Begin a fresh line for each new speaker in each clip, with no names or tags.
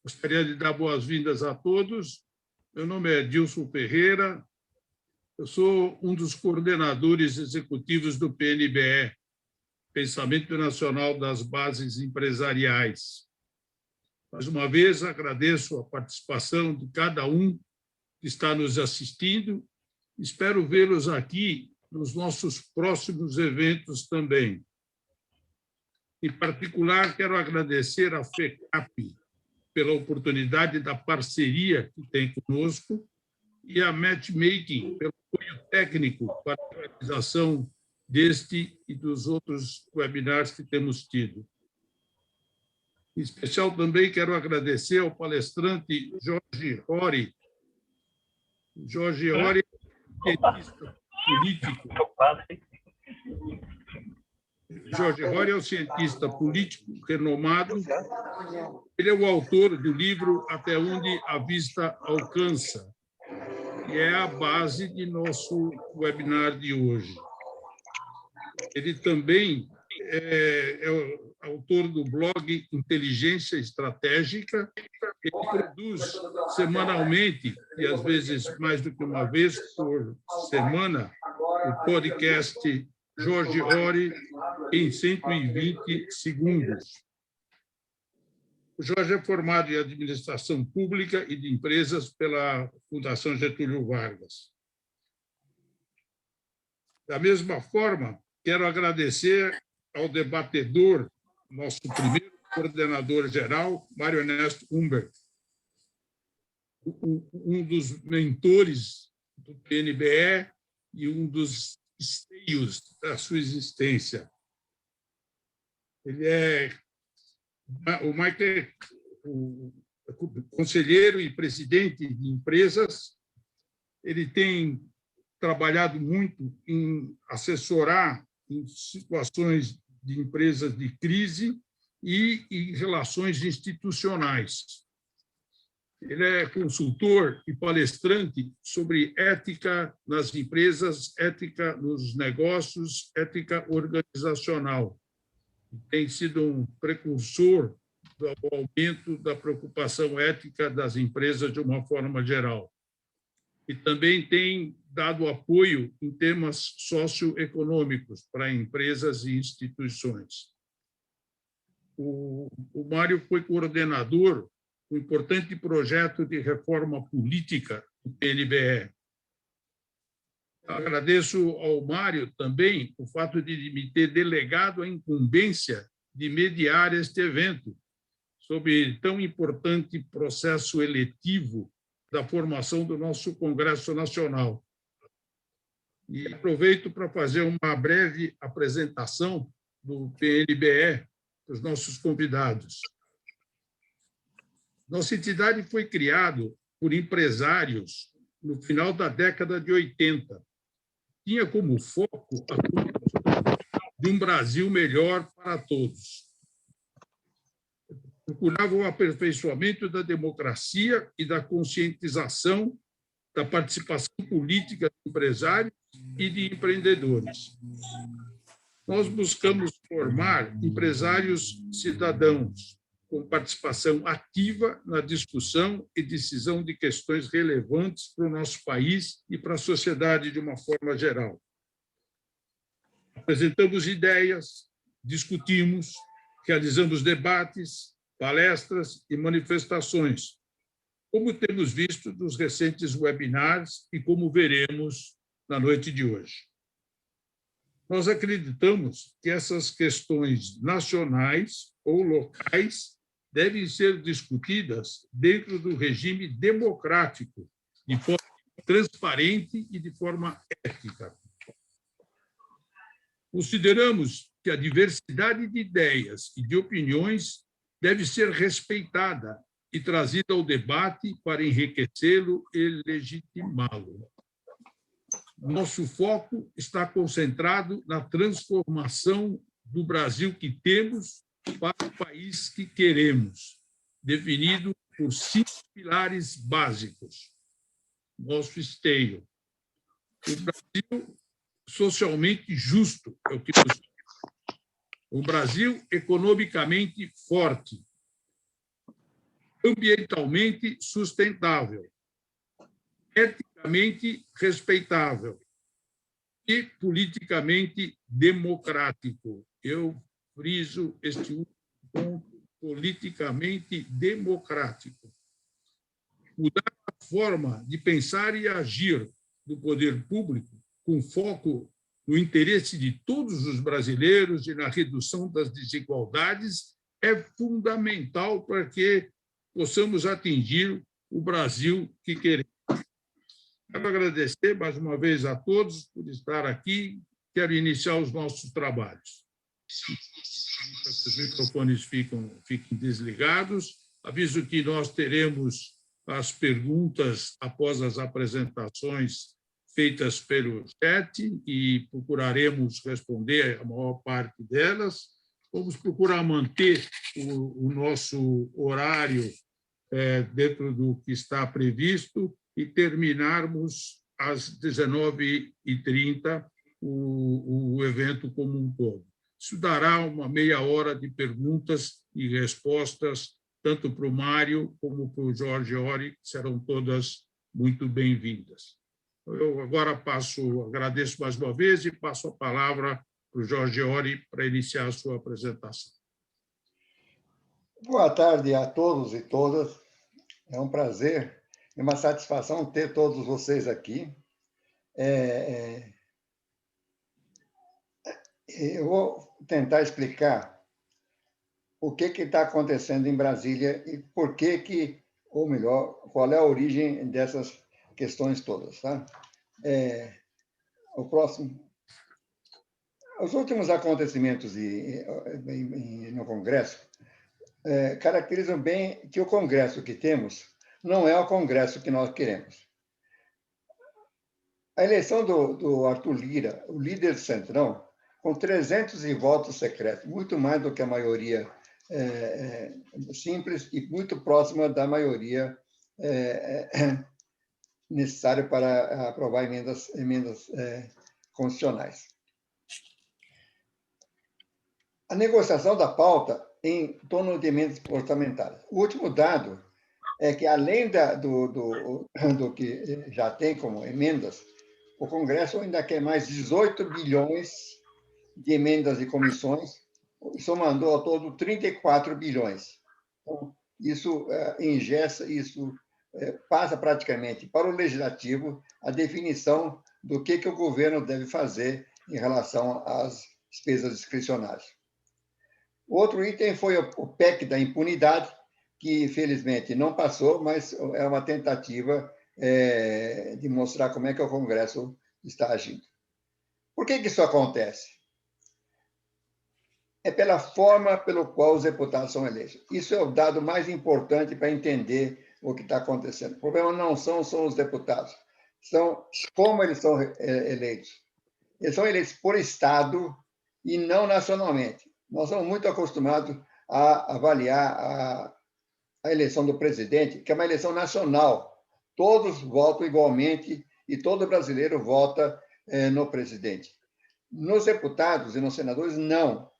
Gostaria de dar boas-vindas a todos. Meu nome é Dilson Ferreira, eu sou um dos coordenadores executivos do PNBE, Pensamento Nacional das Bases Empresariais. Mais uma vez, agradeço a participação de cada um que está nos assistindo. Espero vê-los aqui nos nossos próximos eventos também. Em particular, quero agradecer à FECAP pela oportunidade da parceria que tem conosco e à Matchmaking pelo apoio técnico para a realização deste e dos outros webinars que temos tido. Em especial, também quero agradecer ao palestrante Jorge Hori. Jorge Hori é cientista político. Jorge Hori é um cientista político renomado. Ele é o autor do livro Até Onde a Vista Alcança, que é a base de nosso webinar de hoje. Ele também é o autor do blog Inteligência Estratégica. Ele produz semanalmente, e às vezes mais do que uma vez por semana, o podcast Jorge Hori em 120 segundos. O Jorge é formado em Administração Pública e de Empresas pela Fundação Getúlio Vargas. Da mesma forma, quero agradecer ao debatedor, nosso primeiro coordenador geral, Mário Ernesto Humbert, um dos mentores do PNBE e um dos esteios da sua existência. Ele é o Michael, o conselheiro e presidente de empresas. Ele tem trabalhado muito em assessorar em situações de empresas de crise e em relações institucionais. Ele é consultor e palestrante sobre ética nas empresas, ética nos negócios, ética organizacional. Tem sido um precursor do aumento da preocupação ética das empresas de uma forma geral. E também tem dado apoio em temas socioeconômicos para empresas e instituições. O Mário foi coordenador do importante projeto de reforma política do PNBE. Agradeço ao Mário também o fato de me ter delegado a incumbência de mediar este evento sobre tão importante processo eletivo da formação do nosso Congresso Nacional. E aproveito para fazer uma breve apresentação do PNBE para os nossos convidados. Nossa entidade foi criada por empresários no final da década de 80. Tinha como foco a construção de um Brasil melhor para todos. Procurava o aperfeiçoamento da democracia e da conscientização da participação política de empresários e de empreendedores. Nós buscamos formar empresários cidadãos com participação ativa na discussão e decisão de questões relevantes para o nosso país e para a sociedade de uma forma geral. Apresentamos ideias, discutimos, realizamos debates, palestras e manifestações, como temos visto nos recentes webinars e como veremos na noite de hoje. Nós acreditamos que essas questões nacionais ou locais devem ser discutidas dentro do regime democrático, de forma transparente e de forma ética. Consideramos que a diversidade de ideias e de opiniões deve ser respeitada e trazida ao debate para enriquecê-lo e legitimá-lo. Nosso foco está concentrado na transformação do Brasil que temos para o país que queremos, definido por 5 pilares básicos. Nosso esteio. O Brasil socialmente justo é o que nos o Brasil economicamente forte, ambientalmente sustentável, eticamente respeitável e politicamente democrático. Eu friso este último ponto, politicamente democrático. Mudar a forma de pensar e agir do poder público com foco no interesse de todos os brasileiros e na redução das desigualdades é fundamental para que possamos atingir o Brasil que queremos. Quero agradecer mais uma vez a todos por estar aqui. Quero iniciar os nossos trabalhos. Os microfones fiquem desligados. Aviso que nós teremos as perguntas após as apresentações feitas pelo chat e procuraremos responder a maior parte delas. Vamos procurar manter o nosso horário dentro do que está previsto e terminarmos às 19h30 o evento como um todo. Isso dará uma meia hora de perguntas e respostas, tanto para o Mário como para o Jorge Ori, que serão todas muito bem-vindas. Eu agora agradeço mais uma vez e passo a palavra para o Jorge Ori para iniciar a sua apresentação.
Boa tarde a todos e todas. É um prazer e uma satisfação ter todos vocês aqui. Eu vou tentar explicar o que está acontecendo em Brasília e por que, ou melhor, qual é a origem dessas questões todas. Tá? O próximo. Os últimos acontecimentos no Congresso caracterizam bem que o Congresso que temos não é o Congresso que nós queremos. A eleição do Arthur Lira, o líder do Centrão, com 300 votos secretos, muito mais do que a maioria simples e muito próxima da maioria necessária para aprovar emendas constitucionais. A negociação da pauta em torno de emendas orçamentárias. O último dado é que, além do que já tem como emendas, o Congresso ainda quer mais 18 bilhões de emendas e comissões, somando ao todo 34 bilhões. Então, isso engessa, isso passa praticamente para o Legislativo a definição do que o governo deve fazer em relação às despesas discricionárias. Outro item foi o PEC da impunidade, que, infelizmente, não passou, mas é uma tentativa de mostrar como é que o Congresso está agindo. Por que isso acontece? É pela forma pela qual os deputados são eleitos. Isso é o dado mais importante para entender o que está acontecendo. O problema não são os deputados, são como eles são eleitos. Eles são eleitos por Estado e não nacionalmente. Nós somos muito acostumados a avaliar a eleição do presidente, que é uma eleição nacional. Todos votam igualmente e todo brasileiro vota no presidente. Nos deputados e nos senadores, não.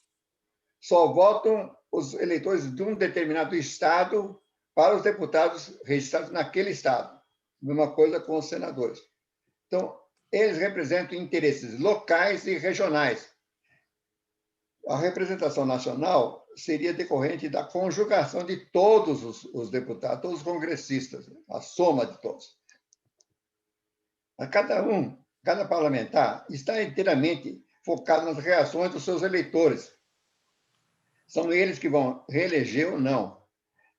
Só votam os eleitores de um determinado estado para os deputados registrados naquele estado. Mesma coisa com os senadores. Então, eles representam interesses locais e regionais. A representação nacional seria decorrente da conjugação de todos os deputados, todos os congressistas, a soma de todos. Cada parlamentar está inteiramente focado nas reações dos seus eleitores. São eles que vão reeleger ou não.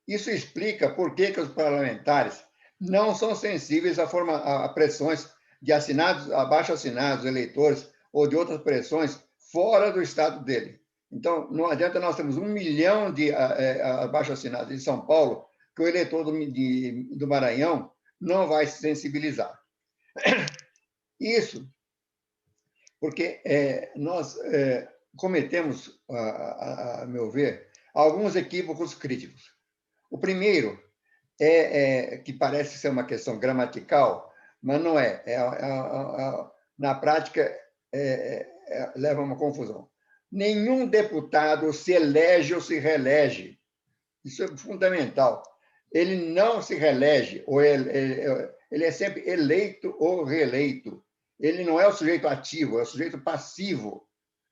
Isso explica por que os parlamentares não são sensíveis a pressões de assinados, abaixo-assinados, eleitores, ou de outras pressões fora do estado dele. Então, não adianta nós termos 1 milhão de abaixo-assinados em São Paulo, que o eleitor do Maranhão não vai se sensibilizar. Isso porque nós cometemos, a meu ver, alguns equívocos críticos. O primeiro que parece ser uma questão gramatical, mas não é. Na prática, leva a uma confusão. Nenhum deputado se elege ou se reelege. Isso é fundamental. ele não se reelege, ou ele é sempre eleito ou reeleito. Ele não é o sujeito ativo, é o sujeito passivo.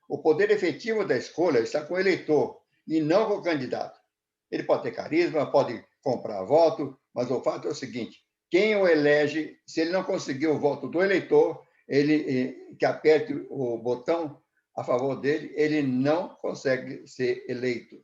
O poder efetivo da escolha está com o eleitor e não com o candidato. Ele pode ter carisma, pode comprar voto, mas o fato é o seguinte: quem o elege, se ele não conseguir o voto do eleitor, ele que aperte o botão a favor dele, ele não consegue ser eleito.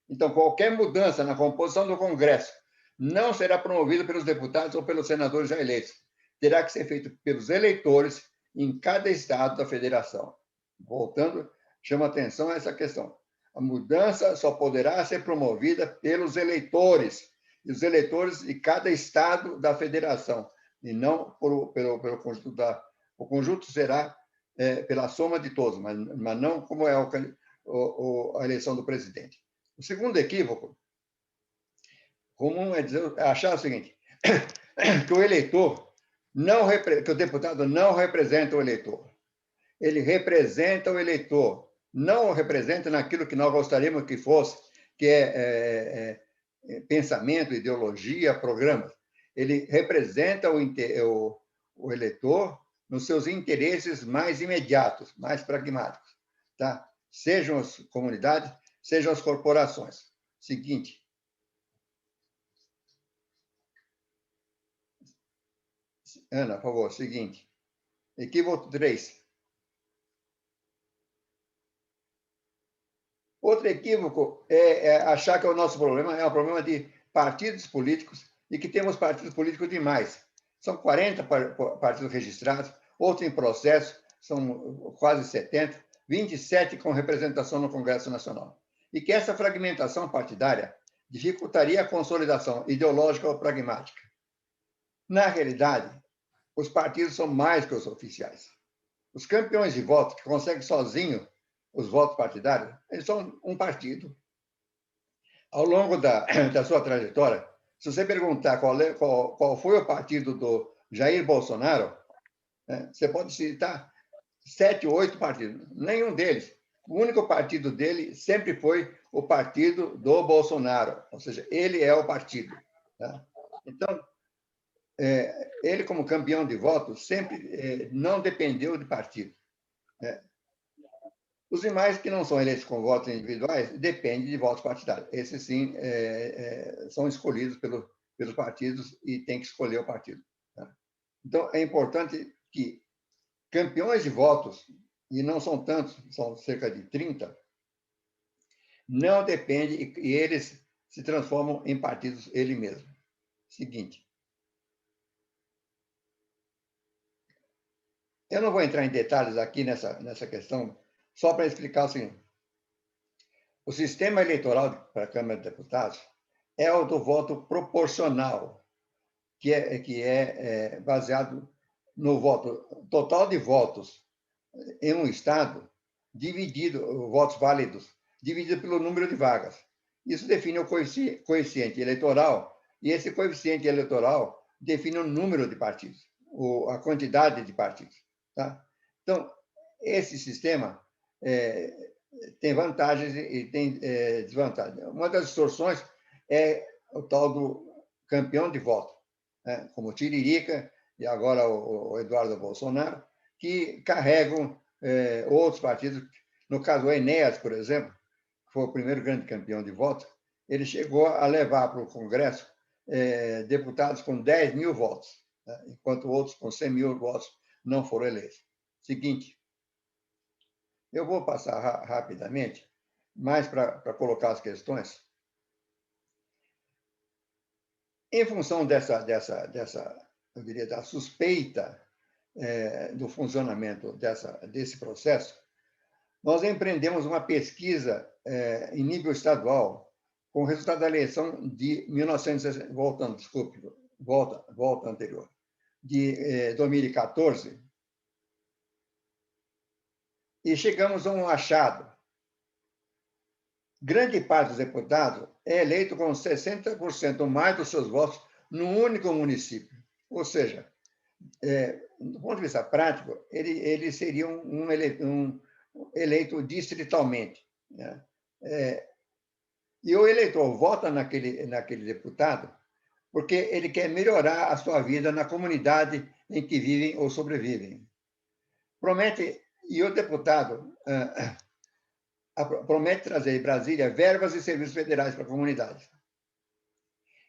Então, qualquer mudança na composição do Congresso não será promovida pelos deputados ou pelos senadores já eleitos. Terá que ser feito pelos eleitores em cada estado da federação. Voltando, chama atenção a essa questão. A mudança só poderá ser promovida pelos eleitores, e os eleitores de cada estado da federação, e não pelo conjunto da... O conjunto será pela soma de todos, mas não como é a eleição do presidente. O segundo equívoco comum é achar o seguinte, que o eleitor que o deputado não representa o eleitor. Ele representa o eleitor, não o representa naquilo que nós gostaríamos que fosse, que é pensamento, ideologia, programas. Ele representa o eleitor nos seus interesses mais imediatos, mais pragmáticos, tá? Sejam as comunidades, sejam as corporações. Seguinte. Ana, por favor, seguinte. Equívoco 3. Outro equívoco é achar que o nosso problema é um problema de partidos políticos e que temos partidos políticos demais. São 40 partidos registrados, outros em processo, são quase 70, 27 com representação no Congresso Nacional. E que essa fragmentação partidária dificultaria a consolidação ideológica ou pragmática. Na realidade, os partidos são mais que os oficiais. Os campeões de voto, que conseguem sozinhos os votos partidários, eles são um partido. Ao longo da sua trajetória, se você perguntar qual foi o partido do Jair Bolsonaro, você pode citar 7 ou 8 partidos. Nenhum deles. O único partido dele sempre foi o partido do Bolsonaro, ou seja, ele é o partido. Tá? Então, ele, como campeão de votos, sempre não dependeu de partido. Os demais, que não são eleitos com votos individuais, dependem de votos partidários. Esses, sim, são escolhidos pelos partidos e tem que escolher o partido. Tá? Então, é importante que campeões de votos, e não são tantos, são cerca de 30, não dependem, e eles se transformam em partidos ele mesmo. Seguinte. Eu não vou entrar em detalhes aqui nessa questão, só para explicar o seguinte. O sistema eleitoral para a Câmara de Deputados é o do voto proporcional, que é baseado no voto total de votos em um estado, votos válidos, dividido pelo número de vagas. Isso define o coeficiente eleitoral, e esse coeficiente eleitoral define o número de partidos, a quantidade de partidos. Tá? Então, esse sistema tem vantagens e tem desvantagens. Uma das distorções é o tal do campeão de voto, como o Tiririca e agora o Eduardo Bolsonaro, que carregam outros partidos. No caso, o Enéas, por exemplo, que foi o primeiro grande campeão de voto, ele chegou a levar para o Congresso deputados com 10 mil votos, enquanto outros com 100 mil votos não foram eleitos. Seguinte, eu vou passar rapidamente, mais para colocar as questões. Em função eu diria, da suspeita do funcionamento desse processo, nós empreendemos uma pesquisa em nível estadual com o resultado da eleição de 1960, volta anterior, de 2014, e chegamos a um achado. Grande parte dos deputados é eleito com 60% ou mais dos seus votos num único município. Ou seja, do ponto de vista prático, ele seria um eleito distritalmente. Né? E o eleitor vota naquele deputado porque ele quer melhorar a sua vida na comunidade em que vivem ou sobrevivem. Promete, e o deputado promete trazer em Brasília verbas e serviços federais para a comunidade.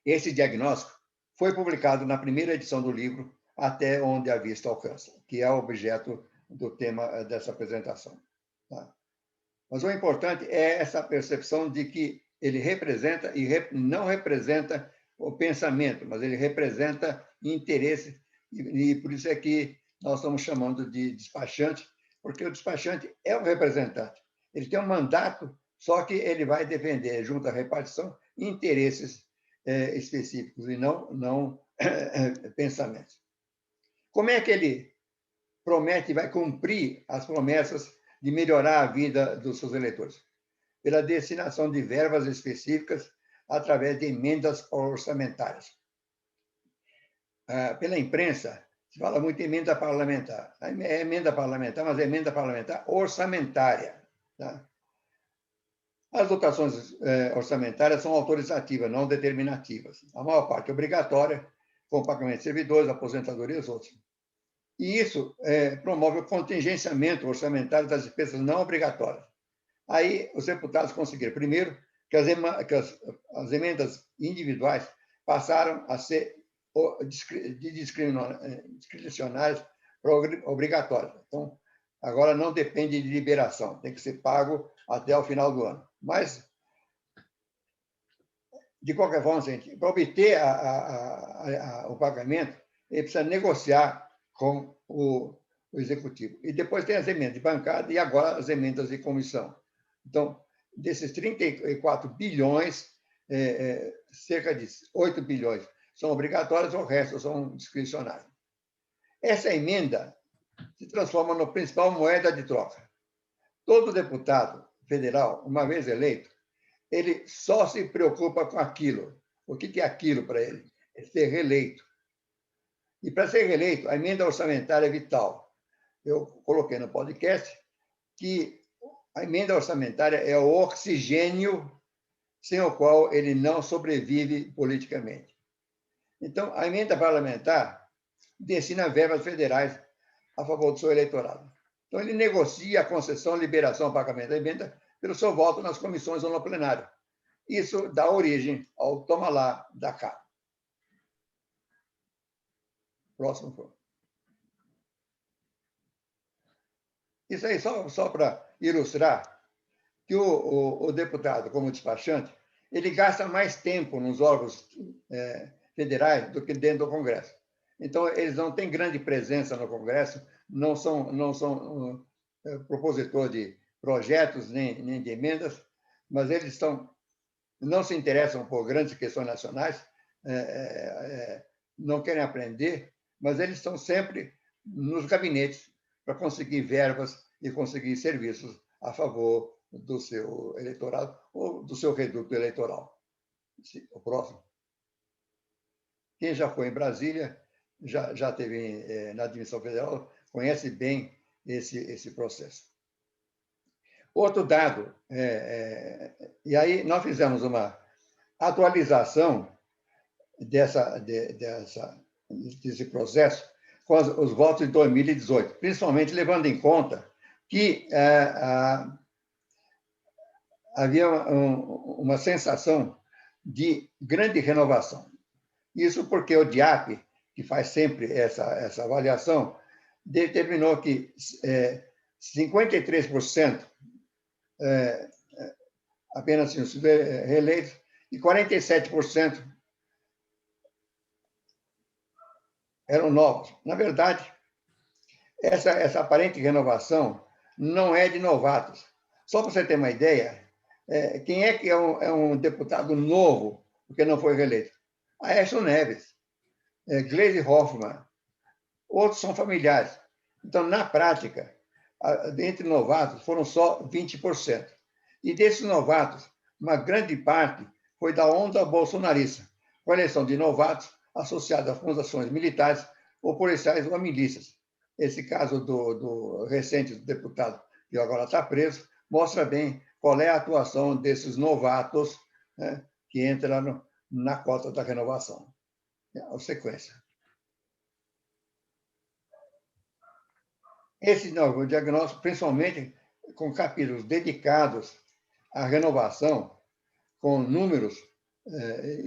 Esse diagnóstico foi publicado na primeira edição do livro Até Onde a Vista Alcança, que é o objeto do tema dessa apresentação. Tá? Mas o importante é essa percepção de que ele representa e não representa o pensamento, mas ele representa interesse, e por isso é que nós estamos chamando de despachante, porque o despachante é o representante. Ele tem um mandato, só que ele vai defender, junto à repartição, interesses específicos e não pensamentos. Como é que ele promete e vai cumprir as promessas de melhorar a vida dos seus eleitores? Pela destinação de verbas específicas através de emendas orçamentárias. Pela imprensa, se fala muito em emenda parlamentar. É emenda parlamentar, mas é emenda parlamentar orçamentária. Tá? As dotações orçamentárias são autorizativas, não determinativas. A maior parte é obrigatória, com pagamento de servidores, aposentadoria e os outros. E isso promove o contingenciamento orçamentário das despesas não obrigatórias. Aí os deputados conseguiram, primeiro, que as emendas individuais passaram a ser discricionárias para obrigatórias. Então, agora não depende de liberação, tem que ser pago até o final do ano. Mas, de qualquer forma, para obter o pagamento, ele precisa negociar com o executivo. E depois tem as emendas de bancada e agora as emendas de comissão. Então, desses 34 bilhões, cerca de 8 bilhões são obrigatórias, o resto são discricionários. Essa emenda se transforma na principal moeda de troca. Todo deputado federal, uma vez eleito, ele só se preocupa com aquilo. O que é aquilo para ele? É ser reeleito. E para ser reeleito, a emenda orçamentária é vital. Eu coloquei no podcast que a emenda orçamentária é o oxigênio sem o qual ele não sobrevive politicamente. Então, a emenda parlamentar destina verbas federais a favor do seu eleitorado. Então, ele negocia a concessão, liberação, o pagamento da emenda pelo seu voto nas comissões ou no plenário. Isso dá origem ao toma lá, dá cá. Próximo, por favor. Isso aí só para ilustrar que o deputado, como despachante, ele gasta mais tempo nos órgãos federais do que dentro do Congresso. Então, eles não têm grande presença no Congresso, não são propositores de projetos nem de emendas, mas eles não se interessam por grandes questões nacionais, não querem aprender, mas eles estão sempre nos gabinetes para conseguir verbas e conseguir serviços a favor do seu eleitorado ou do seu reduto eleitoral. O próximo. Quem já foi em Brasília, já esteve na Administração Federal, conhece bem esse processo. Outro dado, e aí nós fizemos uma atualização desse processo com os votos de 2018, principalmente levando em conta que havia uma sensação de grande renovação. Isso porque o DIAP, que faz sempre essa avaliação, determinou que 53% apenas tinham sido reeleitos e 47% eram novos. Na verdade, essa aparente renovação não é de novatos. Só para você ter uma ideia, quem é que é um deputado novo porque não foi reeleito? Aécio Neves, Gleisi Hoffmann, outros são familiares. Então, na prática, entre novatos, foram só 20%. E desses novatos, uma grande parte foi da onda bolsonarista, com a eleição de novatos associados a fundações militares ou policiais ou a milícias. Esse caso do recente deputado, que agora está preso, mostra bem qual é a atuação desses novatos, né, que entram na cota da renovação. A sequência. Esse novo diagnóstico, principalmente com capítulos dedicados à renovação, com números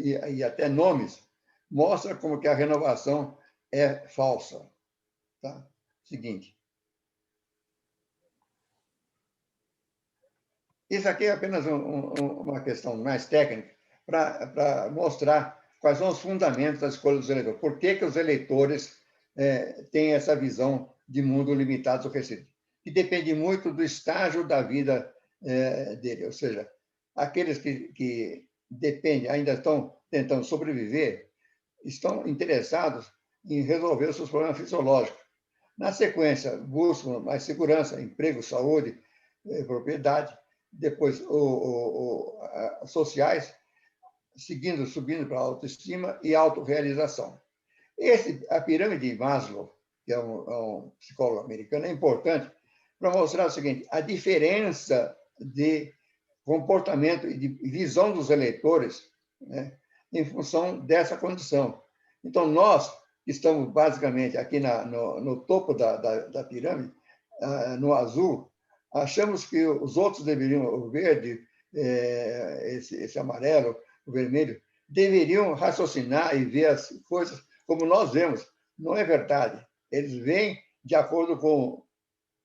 e até nomes, mostra como que a renovação é falsa. Tá? Seguinte. Isso aqui é apenas uma questão mais técnica para mostrar quais são os fundamentos da escolha dos eleitores. Por que os eleitores têm essa visão de mundo limitado ou restrito? Que depende muito do estágio da vida dele. Ou seja, aqueles que dependem, ainda estão tentando sobreviver, estão interessados em resolver os seus problemas fisiológicos. Na sequência, buscam mais segurança, emprego, saúde, propriedade. Depois, sociais, subindo para a autoestima e autorrealização. A pirâmide de Maslow, que é um psicólogo americano, é importante para mostrar o seguinte: a diferença de comportamento e de visão dos eleitores, né, em função dessa condição. Então, nós que estamos basicamente aqui no topo da pirâmide, no azul, achamos que os outros deveriam, o verde, esse amarelo, o vermelho, deveriam raciocinar e ver as coisas como nós vemos. Não é verdade. Eles veem de acordo com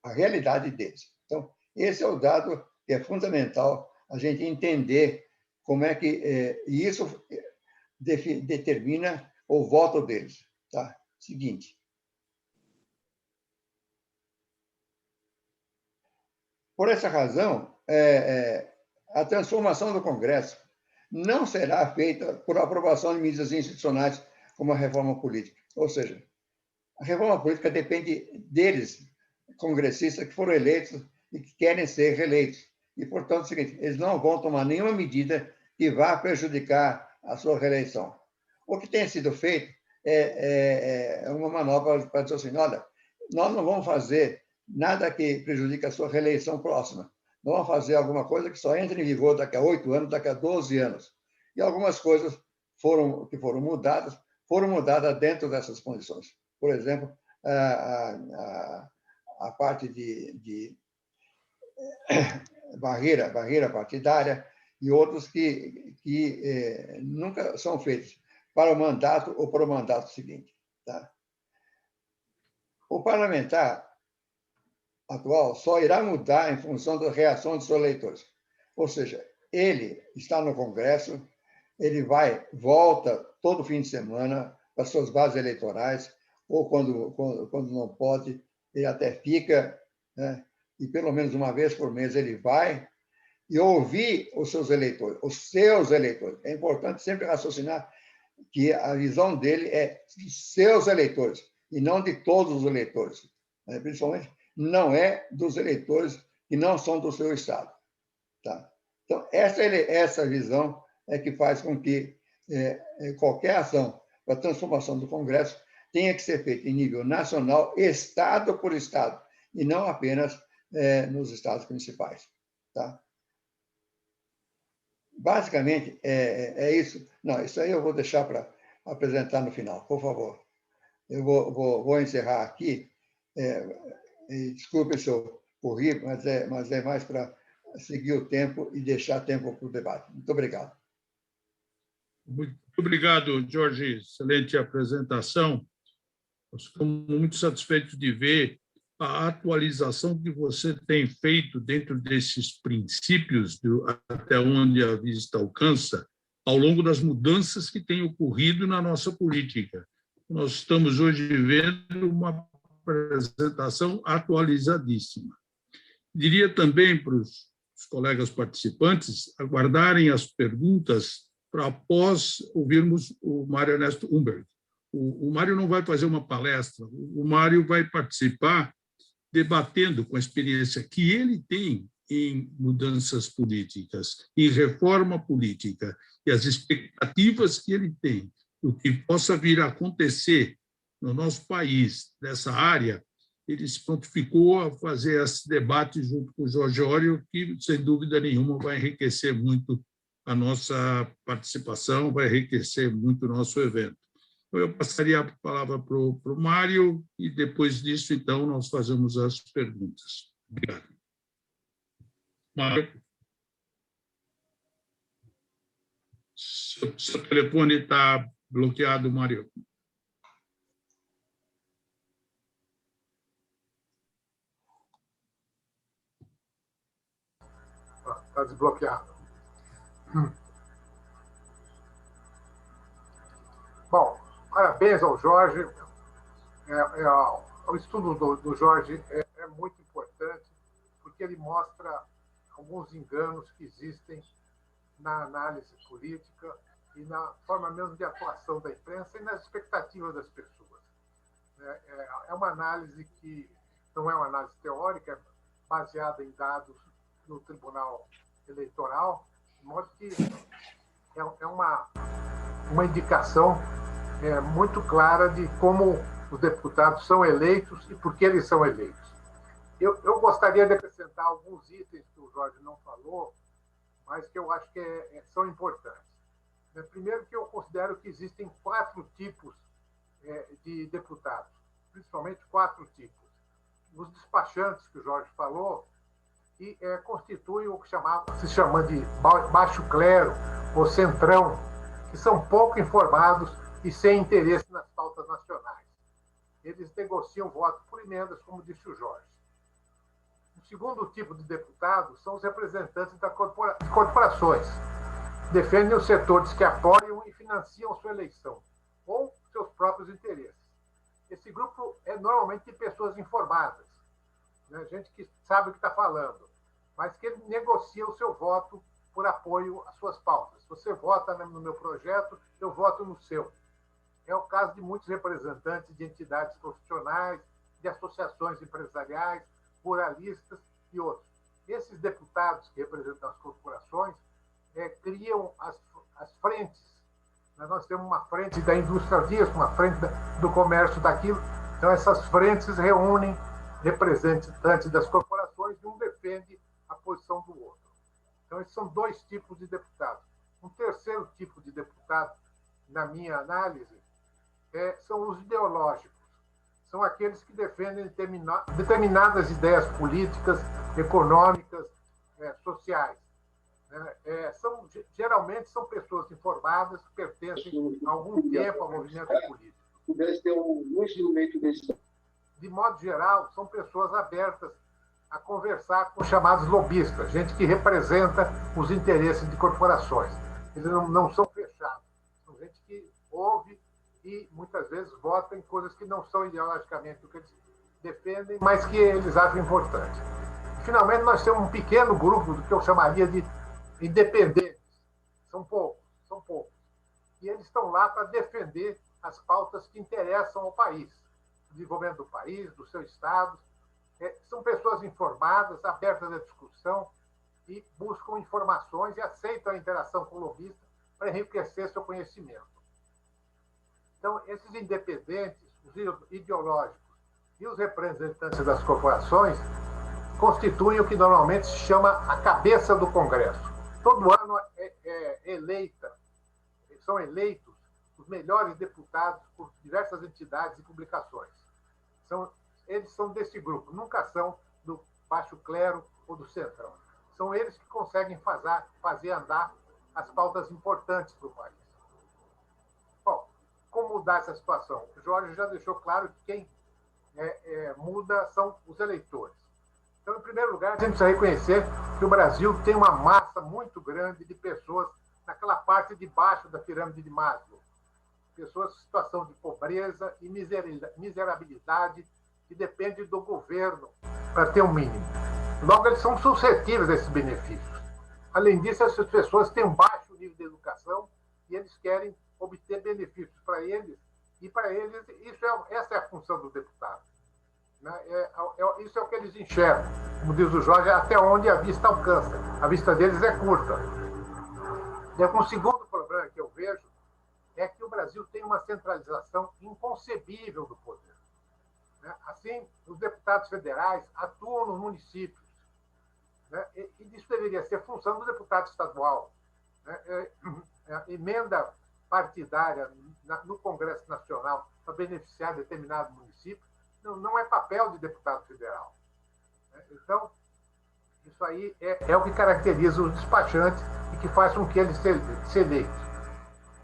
a realidade deles. Então, esse é o dado que é fundamental a gente entender como é que isso determina o voto deles. Tá? Seguinte. Por essa razão, a transformação do Congresso não será feita por aprovação de medidas institucionais como a reforma política. Ou seja, a reforma política depende deles, congressistas que foram eleitos e que querem ser reeleitos. E, portanto, é o seguinte: eles não vão tomar nenhuma medida que vá prejudicar a sua reeleição. O que tem sido feito é uma manobra para dizer assim: olha, nós não vamos fazer nada que prejudique a sua reeleição próxima. Não vamos fazer alguma coisa que só entre em vigor daqui a 8 anos, daqui a 12 anos. E algumas coisas que foram mudadas dentro dessas condições. Por exemplo, a parte de barreira partidária e outros que nunca são feitos para o mandato ou para o mandato seguinte. Tá? O parlamentar atual só irá mudar em função da reação dos seus eleitores. Ou seja, ele está no Congresso, ele volta todo fim de semana para suas bases eleitorais, ou quando não pode, ele até fica, né? E pelo menos uma vez por mês ele vai e ouvir os seus eleitores. É importante sempre raciocinar que a visão dele é dos seus eleitores e não de todos os eleitores, né? Principalmente não é dos eleitores que não são do seu estado. Tá? Então, essa visão é que faz com que qualquer ação para a transformação do Congresso tenha que ser feita em nível nacional, estado por estado, e não apenas nos estados principais. Tá? Basicamente, é isso. Não, isso aí eu vou deixar para apresentar no final, por favor. Eu vou encerrar aqui. Desculpe se eu corri, mas é mais para seguir o tempo e deixar tempo para o debate. Muito obrigado.
Muito obrigado, Jorge. Excelente apresentação. Nós ficamos muito satisfeitos de ver a atualização que você tem feito dentro desses princípios, até onde a vista alcança, ao longo das mudanças que têm ocorrido na nossa política. Nós estamos hoje vendo uma apresentação atualizadíssima. Diria também para os colegas participantes aguardarem as perguntas para após ouvirmos o Mário Ernesto Humberg. O Mário não vai fazer uma palestra, o Mário vai participar debatendo com a experiência que ele tem em mudanças políticas, em reforma política, e as expectativas que ele tem do que possa vir a acontecer no nosso país, nessa área. Ele se prontificou a fazer esse debate junto com o Jorge Orio, que, sem dúvida nenhuma, vai enriquecer muito a nossa participação, vai enriquecer muito o nosso evento. Eu passaria a palavra para o Mário e depois disso, então, nós fazemos as perguntas. Obrigado. Mário? Seu telefone está bloqueado, Mário.
Está desbloqueado. Bom, parabéns ao Jorge. O estudo do Jorge é muito importante, porque ele mostra alguns enganos que existem na análise política e na forma mesmo de atuação da imprensa e nas expectativas das pessoas. É uma análise que não é uma análise teórica, é baseada em dados no Tribunal Eleitoral, de modo que é uma indicação muito clara de como os deputados são eleitos e por que eles são eleitos. Eu gostaria de acrescentar alguns itens que o Jorge não falou, mas que eu acho que são importantes. Primeiro, que eu considero que existem 4 tipos de deputados, principalmente 4 tipos. Os despachantes, que o Jorge falou, que constituem o que se chama de baixo clero ou centrão, que são pouco informados e sem interesse nas pautas nacionais. Eles negociam voto por emendas, como disse o Jorge. O segundo tipo de deputados são os representantes das corporações. Defendem os setores que apoiam e financiam sua eleição, ou seus próprios interesses. Esse grupo é normalmente de pessoas informadas, né? Gente que sabe o que está falando, mas que negocia o seu voto por apoio às suas pautas. Você vota no meu projeto, eu voto no seu. É o caso de muitos representantes de entidades profissionais, de associações empresariais, ruralistas e outros. Esses deputados que representam as corporações criam as frentes. Nós temos uma frente da indústria disso, uma frente do comércio daquilo. Então, essas frentes reúnem representantes das corporações e um defende a posição do outro. Então, esses são 2 tipos de deputados. Um terceiro tipo de deputado, na minha análise, são os ideológicos. São aqueles que defendem determinadas ideias políticas, econômicas, sociais. Geralmente são pessoas informadas que pertencem há algum tempo ao movimento político.
Pudesse ter um no meio desse.
De modo geral, são pessoas abertas a conversar com os chamados lobistas, gente que representa os interesses de corporações. Eles não são fechados, são gente que ouve e muitas vezes vota em coisas que não são ideologicamente o que eles defendem, mas que eles acham importante. E, finalmente, nós temos um pequeno grupo do que eu chamaria de independentes. São poucos. E eles estão lá para defender as pautas que interessam ao país, o desenvolvimento do país, do seu Estado. São pessoas informadas, abertas à discussão e buscam informações e aceitam a interação com o lobista para enriquecer seu conhecimento. Então, esses independentes, os ideológicos e os representantes das corporações constituem o que normalmente se chama a cabeça do Congresso. Todo ano são eleitos os melhores deputados por diversas entidades e publicações. Eles são desse grupo, nunca são do baixo clero ou do centrão. São eles que conseguem fazer andar as pautas importantes para o país. Bom, como mudar essa situação? O Jorge já deixou claro que quem muda são os eleitores. Então, em primeiro lugar, a gente precisa reconhecer que o Brasil tem uma massa muito grande de pessoas naquela parte de baixo da pirâmide de Maslow. Pessoas em situação de pobreza e miserabilidade que dependem do governo para ter um mínimo. Logo, eles são suscetíveis a esses benefícios. Além disso, essas pessoas têm um baixo nível de educação e eles querem obter benefícios para eles, e para eles essa é a função do deputado. Isso é o que eles enxergam, como diz o Jorge, até onde a vista alcança. A vista deles é curta. Um segundo problema que eu vejo é que o Brasil tem uma centralização inconcebível do poder. Assim, os deputados federais atuam nos municípios, e isso deveria ser função do deputado estadual. A emenda partidária no Congresso Nacional para beneficiar determinado município, não é papel de deputado federal. Então, isso aí é o que caracteriza o despachante e que faz com que ele se eleite.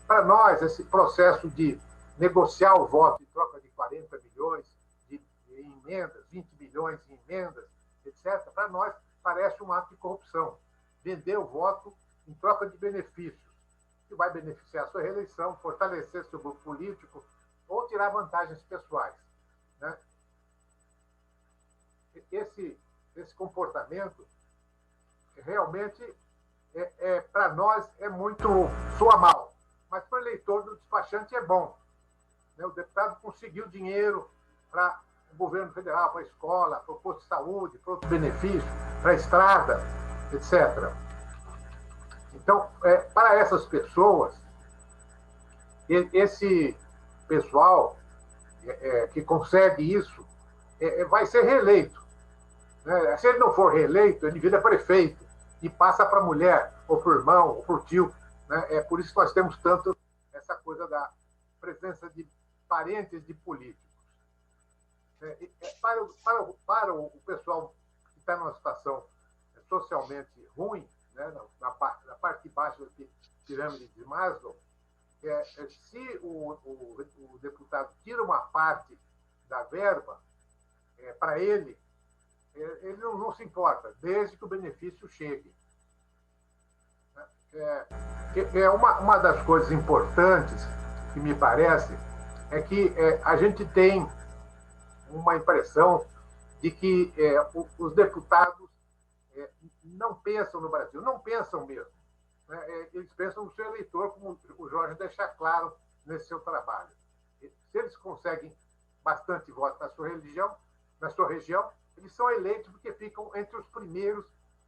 Para nós, esse processo de negociar o voto em troca de 40 milhões de emendas, 20 milhões em emendas, etc., para nós parece um ato de corrupção. Vender o voto em troca de benefícios, que vai beneficiar a sua reeleição, fortalecer seu grupo político ou tirar vantagens pessoais. Né? Esse comportamento realmente, para nós, é muito soa mal, mas para o eleitor do despachante é bom. Né? O deputado conseguiu dinheiro para o governo federal, para a escola, para o posto de saúde, para outro benefício, para a estrada, etc. Então, para essas pessoas, esse pessoal que consegue isso vai ser reeleito. Né? Se ele não for reeleito, ele vira prefeito e passa para a mulher, ou para o irmão, ou para o tio. Né? É por isso que nós temos tanto essa coisa da presença de parentes de políticos. Para o pessoal que está numa situação socialmente ruim, né, na parte de baixo da pirâmide de Maslow, se o deputado tira uma parte da verba, para ele não se importa, desde que o benefício chegue. Uma das coisas importantes que me parece é que a gente tem uma impressão de que os deputados não pensam no Brasil, não pensam mesmo. Né? Eles pensam no seu eleitor, como o Jorge deixa claro nesse seu trabalho. Se eles conseguem bastante votos na sua região, eles são eleitos porque ficam entre os primeiros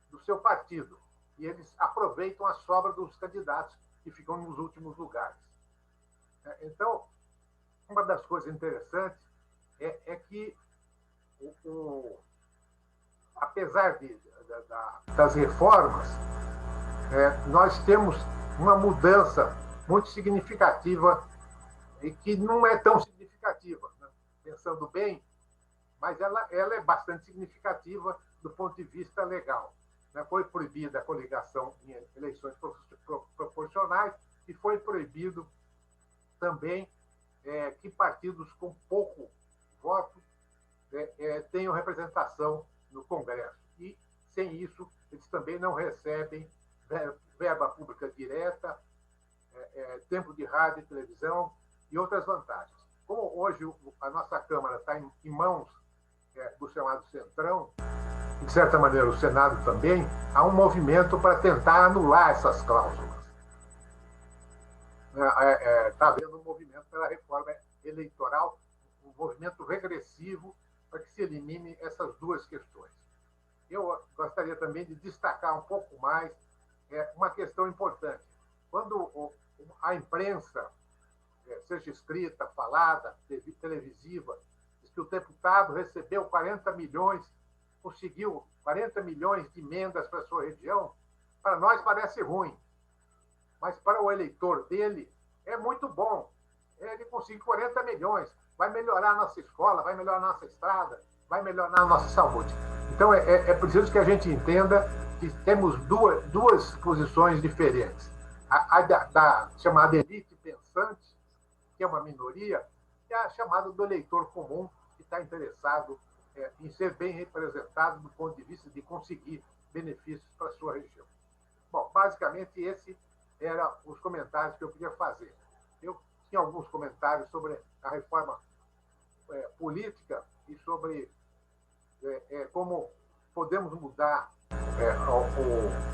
do seu partido. E eles aproveitam a sobra dos candidatos que ficam nos últimos lugares. Então, uma das coisas interessantes é que, apesar das reformas, nós temos uma mudança muito significativa e que não é tão significativa, né? Pensando bem, mas ela é bastante significativa do ponto de vista legal. Né? Foi proibida a coligação em eleições proporcionais e foi proibido também que partidos com pouco voto tenham representação no Congresso. E, sem isso, eles também não recebem verba pública direta, tempo de rádio e televisão e outras vantagens. Como hoje a nossa Câmara está em mãos do chamado Centrão, e, de certa maneira, o Senado também, há um movimento para tentar anular essas cláusulas. Está havendo um movimento pela reforma eleitoral, um movimento regressivo para que se elimine essas duas questões. Eu gostaria também de destacar um pouco mais uma questão importante. Quando a imprensa, seja escrita, falada, televisiva, diz que o deputado recebeu 40 milhões, conseguiu 40 milhões de emendas para a sua região, para nós parece ruim. Mas para o eleitor dele é muito bom. Ele conseguiu 40 milhões, vai melhorar a nossa escola, vai melhorar a nossa estrada, vai melhorar a nossa saúde. Então, é preciso que a gente entenda que temos duas posições diferentes. A da chamada elite pensante, que é uma minoria, e a chamada do eleitor comum, que está interessado em ser bem representado do ponto de vista de conseguir benefícios para a sua região. Bom, basicamente, esses eram os comentários que eu queria fazer. Eu tinha alguns comentários sobre a reforma política e sobre como podemos mudar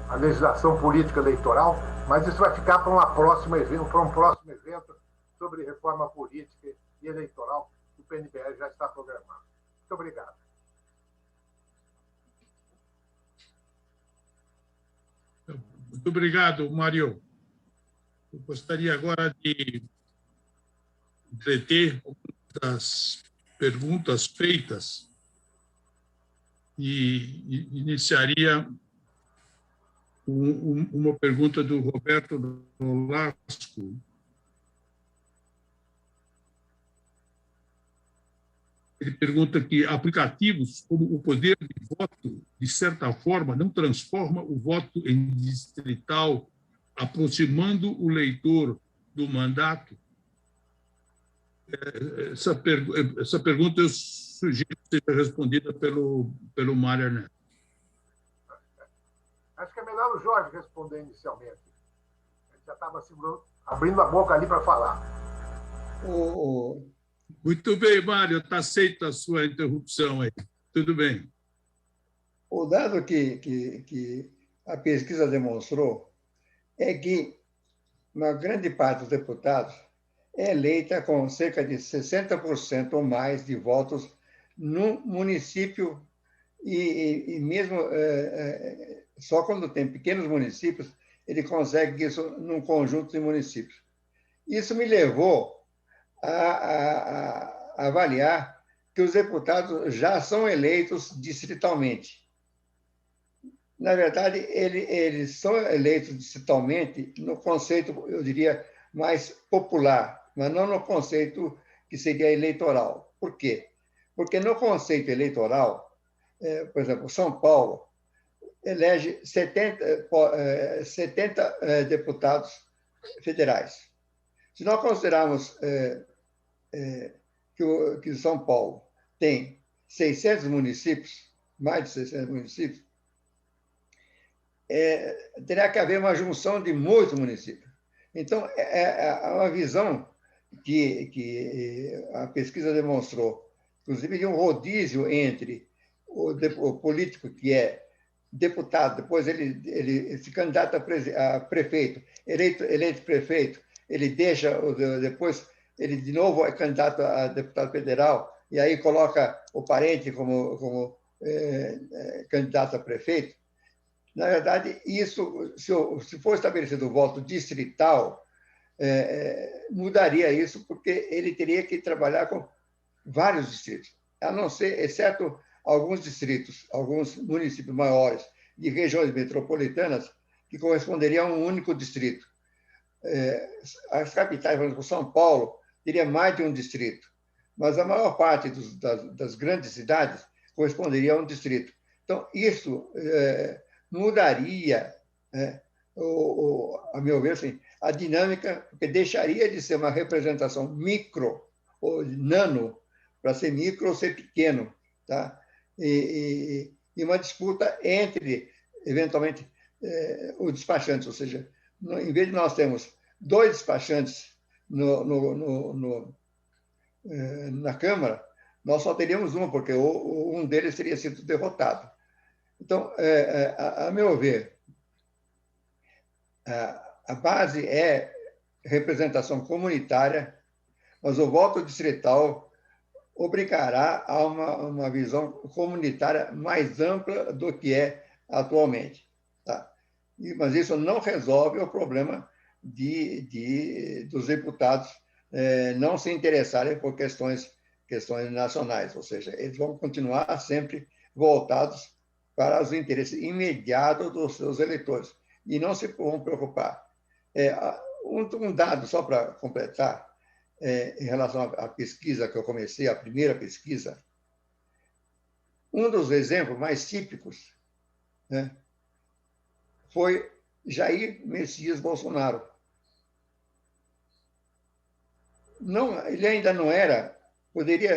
a legislação política eleitoral, mas isso vai ficar para um próximo evento sobre reforma política e eleitoral que o PNBE já está programando. Muito obrigado.
Muito obrigado, Mário. Eu gostaria agora de entreter das perguntas feitas e iniciaria uma pergunta do Roberto Nolasco, Ele pergunta que aplicativos como o poder de voto, de certa forma, não transforma o voto em distrital, aproximando o eleitor do mandato? Essa pergunta eu sugiro que seja respondida pelo Mário Neto.
Acho que é melhor o Jorge responder inicialmente. Ele já estava abrindo a boca ali para falar.
Muito bem, Mário, está aceita a sua interrupção aí. Tudo bem.
O dado que a pesquisa demonstrou é que uma grande parte dos deputados é eleita com cerca de 60% ou mais de votos no município e mesmo só quando tem pequenos municípios, ele consegue isso num conjunto de municípios. Isso me levou a avaliar que os deputados já são eleitos distritalmente. Na verdade, eles são eleitos distritalmente no conceito, eu diria, mais popular, mas não no conceito que seria eleitoral. Por quê? Porque no conceito eleitoral, por exemplo, São Paulo elege 70 deputados federais. Se nós considerarmos que São Paulo tem 600 municípios, mais de 600 municípios, terá que haver uma junção de muitos municípios. Então, é uma visão que a pesquisa demonstrou, inclusive de um rodízio entre o político que é deputado, depois ele se candidata a prefeito, eleito prefeito, ele deixa, depois ele de novo é candidato a deputado federal, e aí coloca o parente como candidato a prefeito. Na verdade, isso, se for estabelecido o voto distrital, mudaria isso, porque ele teria que trabalhar com vários distritos, a não ser, exceto alguns distritos, alguns municípios maiores de regiões metropolitanas, que corresponderiam a um único distrito. As capitais, por exemplo, São Paulo, teria mais de um distrito, mas a maior parte das grandes cidades corresponderia a um distrito. Então, isso mudaria, a meu ver, assim, a dinâmica, porque deixaria de ser uma representação micro ou nano para ser micro ou ser pequeno, tá? E uma disputa entre, eventualmente, os despachantes, ou seja, em vez de nós termos 2 despachantes na Câmara, nós só teríamos um, porque um deles teria sido derrotado. Então, a meu ver, a base é representação comunitária, mas o voto distrital obrigará a uma visão comunitária mais ampla do que é atualmente. Tá? Mas isso não resolve o problema dos deputados não se interessarem por questões nacionais, ou seja, eles vão continuar sempre voltados para os interesses imediatos dos seus eleitores e não se vão preocupar. Um dado só para completar, em relação à pesquisa que eu comecei, a primeira pesquisa, um dos exemplos mais típicos, né, foi Jair Messias Bolsonaro. Ele ainda não era, poderia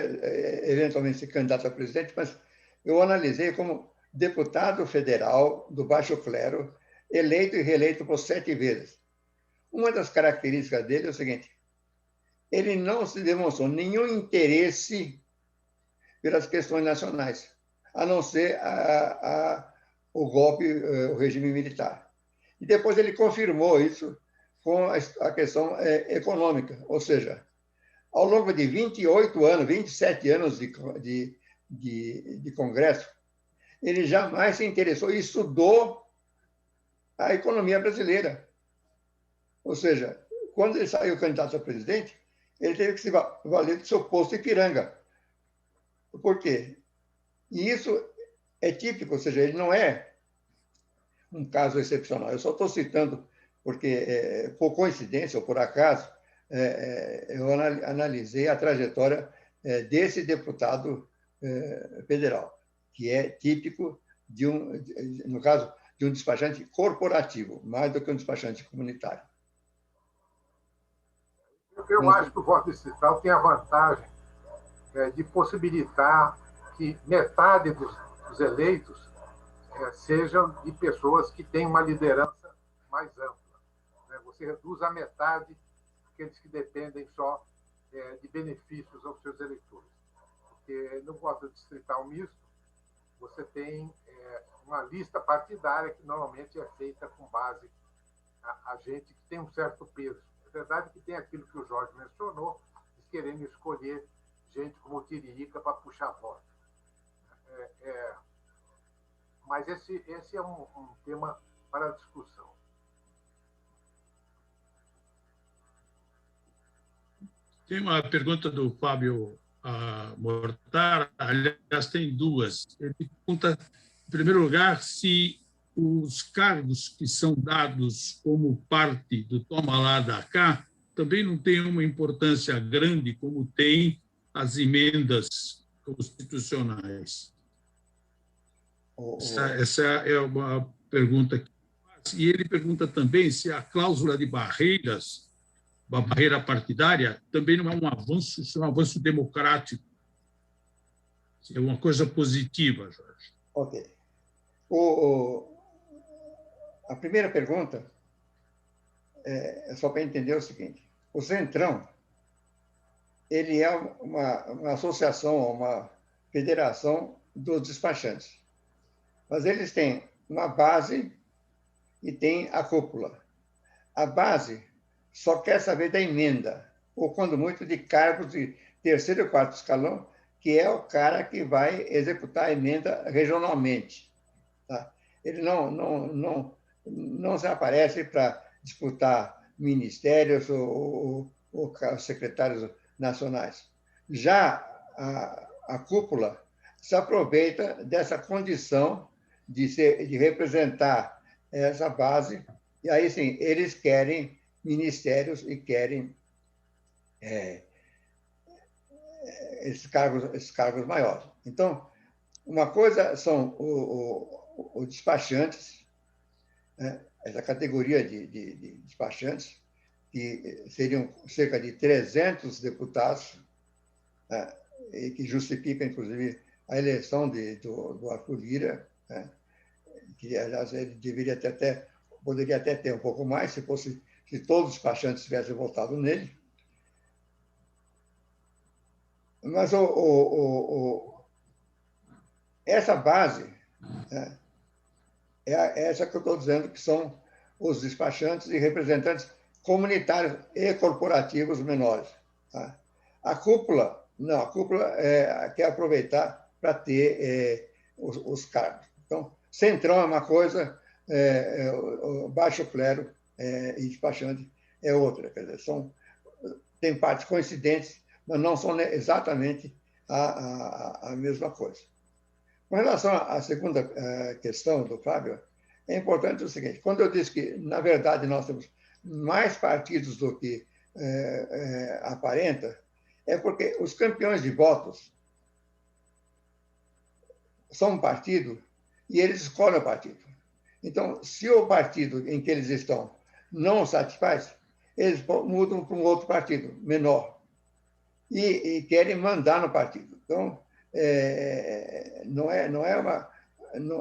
eventualmente ser candidato a presidente, mas eu analisei como deputado federal do baixo clero, eleito e reeleito por 7 vezes. Uma das características dele é o seguinte: ele não se demonstrou nenhum interesse pelas questões nacionais, a não ser o golpe, o regime militar. E depois ele confirmou isso com a questão econômica, ou seja, ao longo de 28 anos, 27 anos de Congresso, ele jamais se interessou e estudou a economia brasileira. Ou seja, quando ele saiu candidato a presidente, ele teve que se valer do seu posto em Ipiranga. Por quê? E isso é típico, ou seja, ele não é um caso excepcional. Eu só estou citando porque, por coincidência ou por acaso, eu analisei a trajetória desse deputado federal, que é típico no caso, de um despachante corporativo, mais do que um despachante comunitário.
Eu acho que o voto distrital tem a vantagem de possibilitar que metade dos eleitos sejam de pessoas que têm uma liderança mais ampla. Você reduz a metade aqueles que dependem só de benefícios aos seus eleitores. Porque no voto distrital misto, você tem uma lista partidária que normalmente é feita com base a gente que tem um certo peso. É verdade que tem aquilo que o Jorge mencionou, de querendo escolher gente como o Tiririca para puxar voto. Mas esse é um tema para discussão.
Tem uma pergunta do Fábio Mortar, aliás, tem duas. Ele pergunta, em primeiro lugar, se os cargos que são dados como parte do toma lá da cá também não têm uma importância grande como tem as emendas constitucionais. Essa é uma pergunta que faz. E ele pergunta também se a cláusula de barreiras, a barreira partidária, também não é um avanço, isso é um avanço democrático. É uma coisa positiva, Jorge.
Ok. A primeira pergunta é só para entender o seguinte. O Centrão, ele é uma associação, uma federação dos despachantes. Mas eles têm uma base e tem a cúpula. A base só quer saber da emenda, ou, quando muito, de cargos de terceiro e quarto escalão, que é o cara que vai executar a emenda regionalmente. Tá? Ele não se aparece para disputar ministérios ou secretários nacionais. Já a cúpula se aproveita dessa condição de representar essa base, e aí sim, eles querem ministérios e querem esses cargos maiores. Então, uma coisa são os despachantes, essa categoria de despachantes, que seriam cerca de 300 deputados, e que justifica, inclusive, a eleição do Arthur Lira, que, aliás, ele poderia até ter um pouco mais, se todos os despachantes tivessem votado nele. Mas essa base é essa que eu estou dizendo, que são os despachantes e representantes comunitários e corporativos menores. Tá? A cúpula quer aproveitar para ter os cargos. Então, Centrão é uma coisa, o baixo clero e despachante é outra. Quer dizer, tem partes coincidentes, mas não são exatamente a mesma coisa. Com relação à segunda questão do Fábio, é importante o seguinte: quando eu disse que, na verdade, nós temos mais partidos do que aparenta, é porque os campeões de votos são um partido e eles escolhem o partido. Então, se o partido em que eles estão não os satisfaz, eles mudam para um outro partido menor e querem mandar no partido. Então,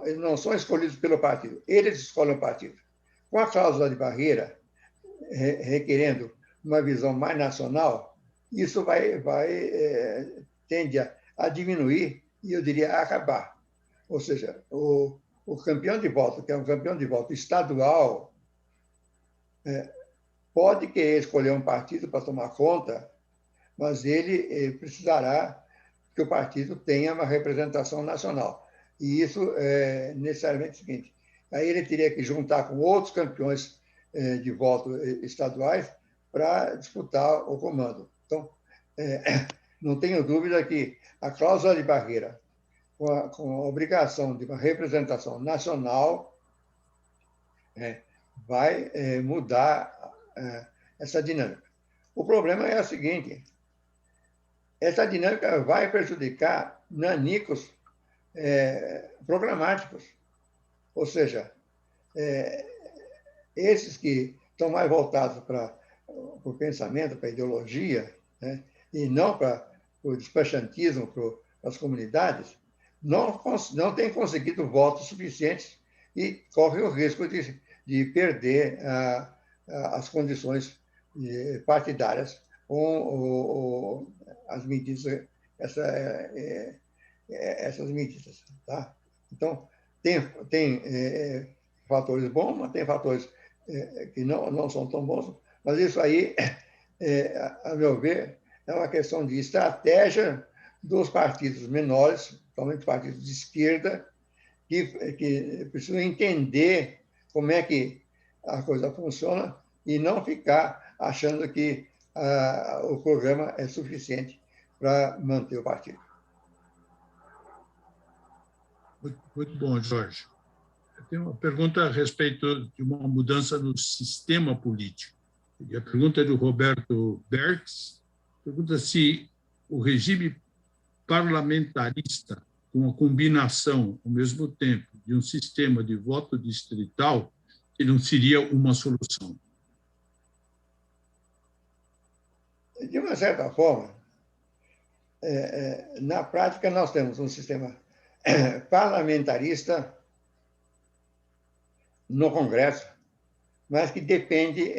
eles não são escolhidos pelo partido, eles escolhem o partido. Com a cláusula de barreira, requerendo uma visão mais nacional, isso tende a diminuir e, eu diria, a acabar. Ou seja, o campeão de voto, que é um campeão de voto estadual, pode querer escolher um partido para tomar conta, mas ele precisará que o partido tenha uma representação nacional. E isso é necessariamente o seguinte: aí ele teria que juntar com outros campeões de voto estaduais para disputar o comando. Então, não tenho dúvida que a cláusula de barreira, com a obrigação de uma representação nacional, vai mudar essa dinâmica. O problema é o seguinte: essa dinâmica vai prejudicar nanicos programáticos. Ou seja, esses que estão mais voltados para o pensamento, para a ideologia, né, e não para o despachantismo, para as comunidades, não têm conseguido votos suficientes e correm o risco de perder as condições partidárias com as medidas, essas medidas. Tá? Então, tem fatores bons, mas tem fatores que não são tão bons, mas isso aí, a meu ver, é uma questão de estratégia dos partidos menores, principalmente partidos de esquerda, que precisam entender como é que a coisa funciona e não ficar achando que o programa é suficiente para manter o partido.
Muito bom, Jorge. Eu tenho uma pergunta a respeito de uma mudança no sistema político. E a pergunta é do Roberto Berks. Pergunta se o regime parlamentarista, com a combinação, ao mesmo tempo, de um sistema de voto distrital, que não seria uma solução.
De uma certa forma, na prática, nós temos um sistema parlamentarista no Congresso, mas que depende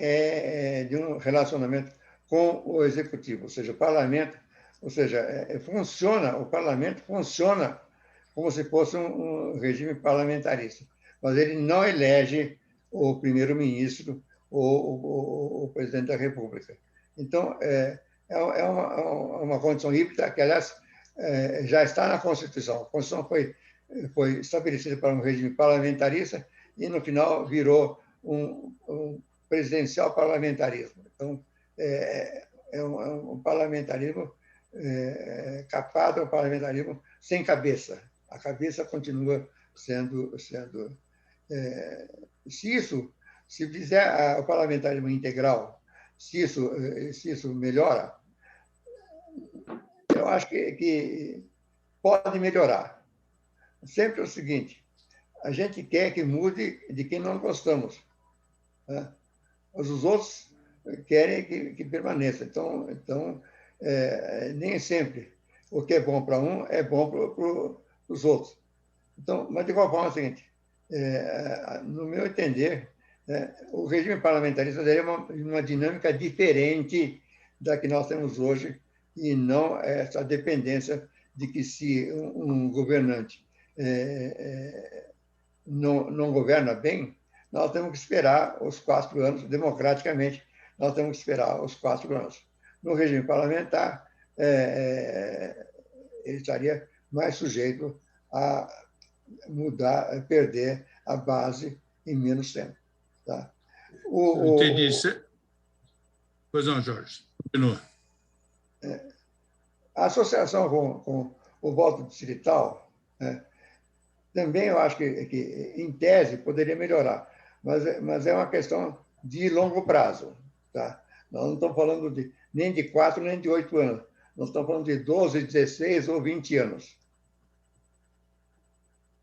de um relacionamento com o Executivo, ou seja, o Parlamento, ou seja, o Parlamento funciona como se fosse um regime parlamentarista, mas ele não elege o primeiro-ministro ou o presidente da República. Então, é uma condição híbrida que, aliás, já está na Constituição. A Constituição foi estabelecida para um regime parlamentarista e, no final, virou um presidencial parlamentarismo. Então, é um parlamentarismo capado, um parlamentarismo sem cabeça. A cabeça continua sendo se fizer o parlamentarismo integral, se isso melhora, eu acho que pode melhorar. Sempre o seguinte, a gente quer que mude de quem não gostamos, né? Mas os outros querem que permaneça. Então nem sempre o que é bom para um é bom para os outros. Então, mas, de qualquer forma, é o seguinte, no meu entender, o regime parlamentarista daria uma dinâmica diferente da que nós temos hoje e não essa dependência de que se um governante não governa bem, nós temos que esperar os 4 anos, democraticamente, nós temos que esperar os 4 anos. No regime parlamentar, ele estaria mais sujeito a mudar, a perder a base em menos tempo. Tá?
Entendi. Pois não, Jorge. Continua.
A associação com o voto distrital, também eu acho que, em tese, poderia melhorar, mas é uma questão de longo prazo. Tá? Nós não estamos falando nem de 4, nem de 8 anos. Nós estamos falando de 12, 16 ou 20 anos.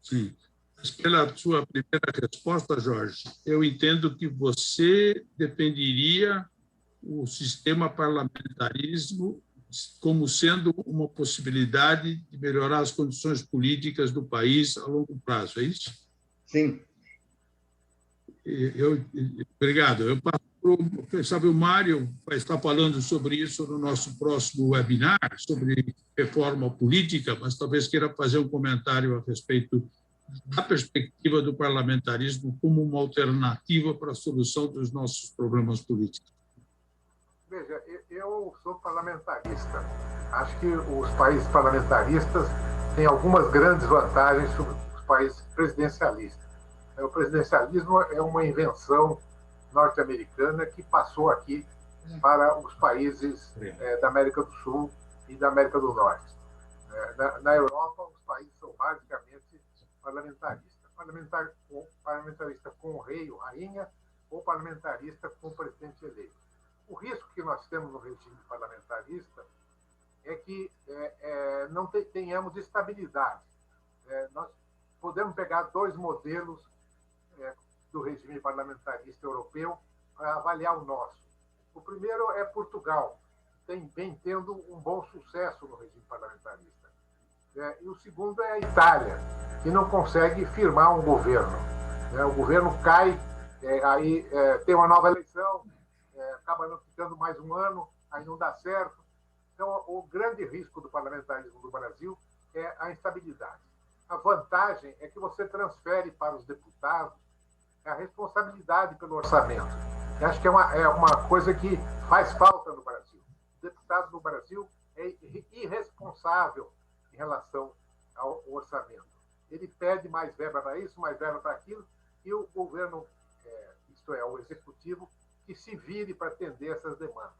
Sim. Mas pela sua primeira resposta, Jorge, eu entendo que você defenderia o sistema parlamentarismo como sendo uma possibilidade de melhorar as condições políticas do país a longo prazo, é isso?
Sim.
Obrigado. Eu passo para sabe, o Mário vai estar falando sobre isso no nosso próximo webinar, sobre reforma política, mas talvez queira fazer um comentário a respeito da perspectiva do parlamentarismo como uma alternativa para a solução dos nossos problemas políticos.
Veja, eu sou parlamentarista. Acho que os países parlamentaristas têm algumas grandes vantagens sobre os países presidencialistas. O presidencialismo é uma invenção norte-americana que passou aqui para os países da América do Sul e da América do Norte. Na Europa, os países são basicamente parlamentaristas. Parlamentarista com o rei ou rainha ou parlamentarista com o presidente eleito. O risco que nós temos no regime parlamentarista é que não tenhamos estabilidade. Nós podemos pegar dois modelos do regime parlamentarista europeu para avaliar o nosso. O primeiro é Portugal, vem tendo um bom sucesso no regime parlamentarista. E o segundo é a Itália, que não consegue firmar um governo. O governo cai, aí tem uma nova eleição, acaba não ficando mais um ano, aí não dá certo. Então, o grande risco do parlamentarismo do Brasil é a instabilidade. A vantagem é que você transfere para os deputados a responsabilidade pelo orçamento. Eu acho que é uma coisa que faz falta no Brasil. O deputado no Brasil é irresponsável em relação ao orçamento. Ele pede mais verba para isso, mais verba para aquilo, e o governo, isto é, o executivo, que se vire para atender essas demandas.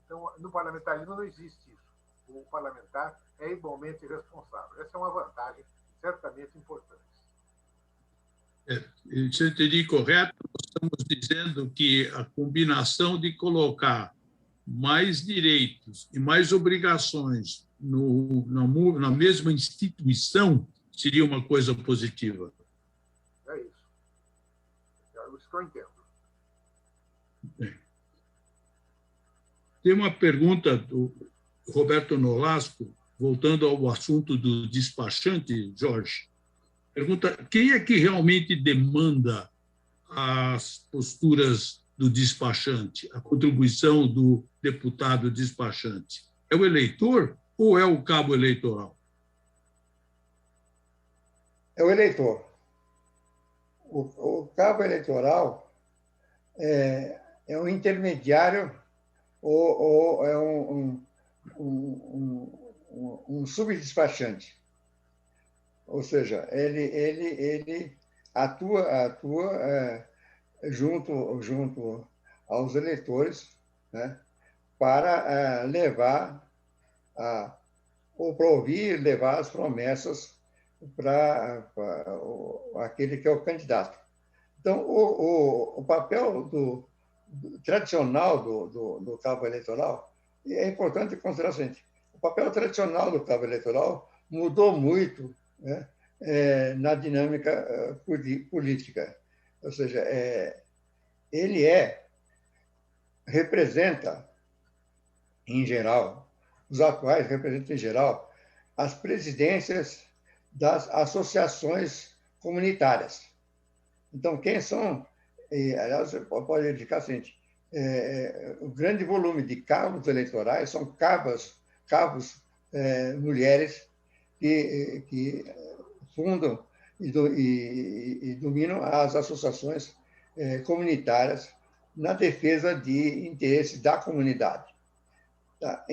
Então, no parlamentarismo não existe isso. O parlamentar é igualmente responsável. Essa é uma vantagem certamente importante.
Se eu entendi correto, nós estamos dizendo que a combinação de colocar mais direitos e mais obrigações na mesma instituição seria uma coisa positiva.
É isso. É isso que eu entendo.
Bem. Tem uma pergunta do Roberto Nolasco, voltando ao assunto do despachante, Jorge. Pergunta: quem é que realmente demanda as posturas do despachante, a contribuição do deputado despachante? É o eleitor ou é o cabo eleitoral?
É o eleitor. O cabo eleitoral é um intermediário ou é um subdespachante. Ou seja, ele atua junto aos eleitores, né, para levar ou para ouvir, levar as promessas para aquele que é o candidato. Então, o papel tradicional do cabo eleitoral é importante considerar o seguinte: o papel tradicional do cabo eleitoral mudou muito, né, na dinâmica política. Ou seja, ele representa, em geral, os atuais representam, em geral, as presidências das associações comunitárias. Então, quem são, aliás, você pode indicar o seguinte: o grande volume de cabos eleitorais são cabos mulheres que fundam e dominam as associações comunitárias na defesa de interesses da comunidade. Tá?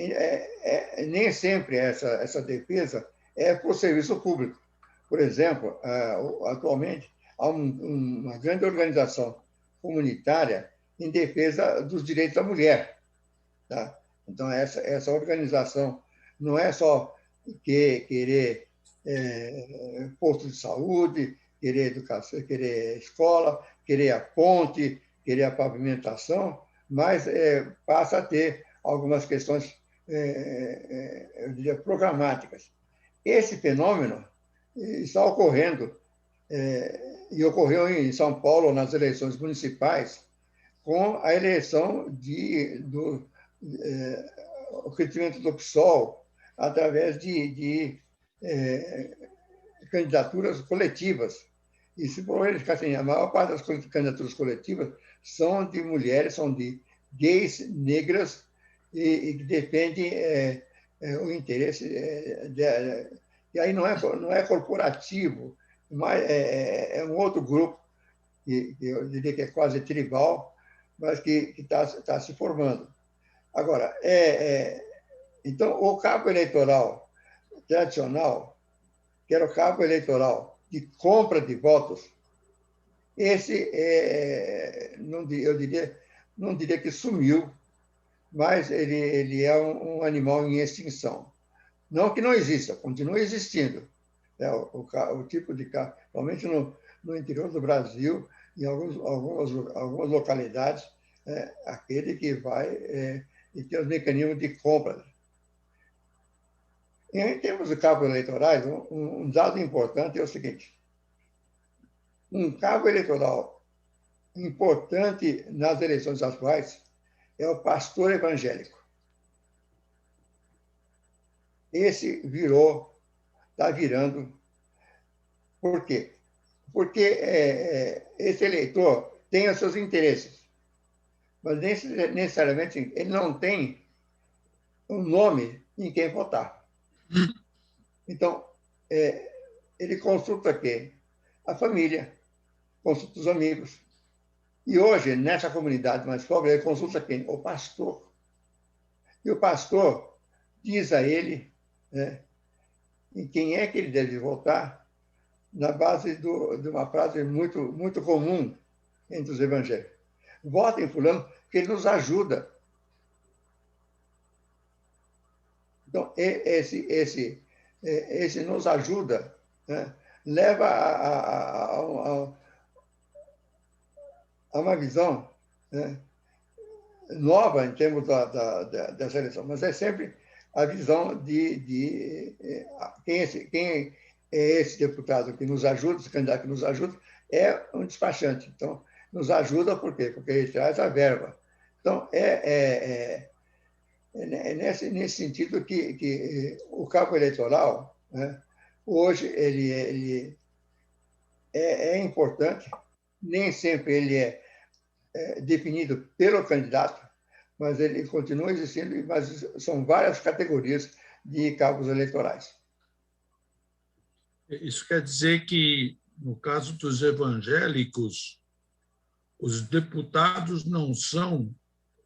Nem sempre essa defesa é por serviço público. Por exemplo, atualmente, há uma grande organização comunitária em defesa dos direitos da mulher. Tá? Então, essa organização não é só querer posto de saúde, querer educação, querer escola, querer a ponte, querer a pavimentação, mas passa a ter algumas questões, eu diria, programáticas. Esse fenômeno está ocorrendo, e ocorreu em São Paulo, nas eleições municipais, com a eleição o crescimento do PSOL através de candidaturas coletivas. E se for verificar, assim, a maior parte das candidaturas coletivas são de mulheres, são de gays, negras, e que defendem o interesse e aí não é corporativo, mas é um outro grupo que eu diria que é quase tribal, mas que está se formando. Agora, então, o cabo eleitoral tradicional, que era o cabo eleitoral de compra de votos, esse, não diria que sumiu, mas ele é um animal em extinção. Não que não exista, continua existindo. O tipo de cabo, principalmente no interior do Brasil, em algumas localidades, aquele que vai e tem os mecanismos de compra. Em termos de cabos eleitorais, um dado importante é o seguinte: um cabo eleitoral importante nas eleições atuais é o pastor evangélico. Esse está virando. Por quê? Porque esse eleitor tem os seus interesses, mas necessariamente ele não tem um nome em quem votar. Então, ele consulta quem? A família, consulta os amigos. E hoje, nessa comunidade mais pobre, ele consulta quem? O pastor. E o pastor diz a ele, né, em quem é que ele deve votar, na base de uma frase muito, muito comum entre os evangélicos. Vota em fulano, que ele nos ajuda. Então, esse nos ajuda, né, leva a uma visão, né, nova em termos dessa eleição, mas é sempre a visão de quem é esse deputado que nos ajuda, esse candidato que nos ajuda, é um despachante. Então, nos ajuda por quê? Porque ele traz a verba. Então, nesse sentido que o cabo eleitoral, né, hoje, ele é importante, nem sempre ele é definido pelo candidato, mas ele continua existindo, mas são várias categorias de cabos eleitorais.
Isso quer dizer que, no caso dos evangélicos, os deputados não são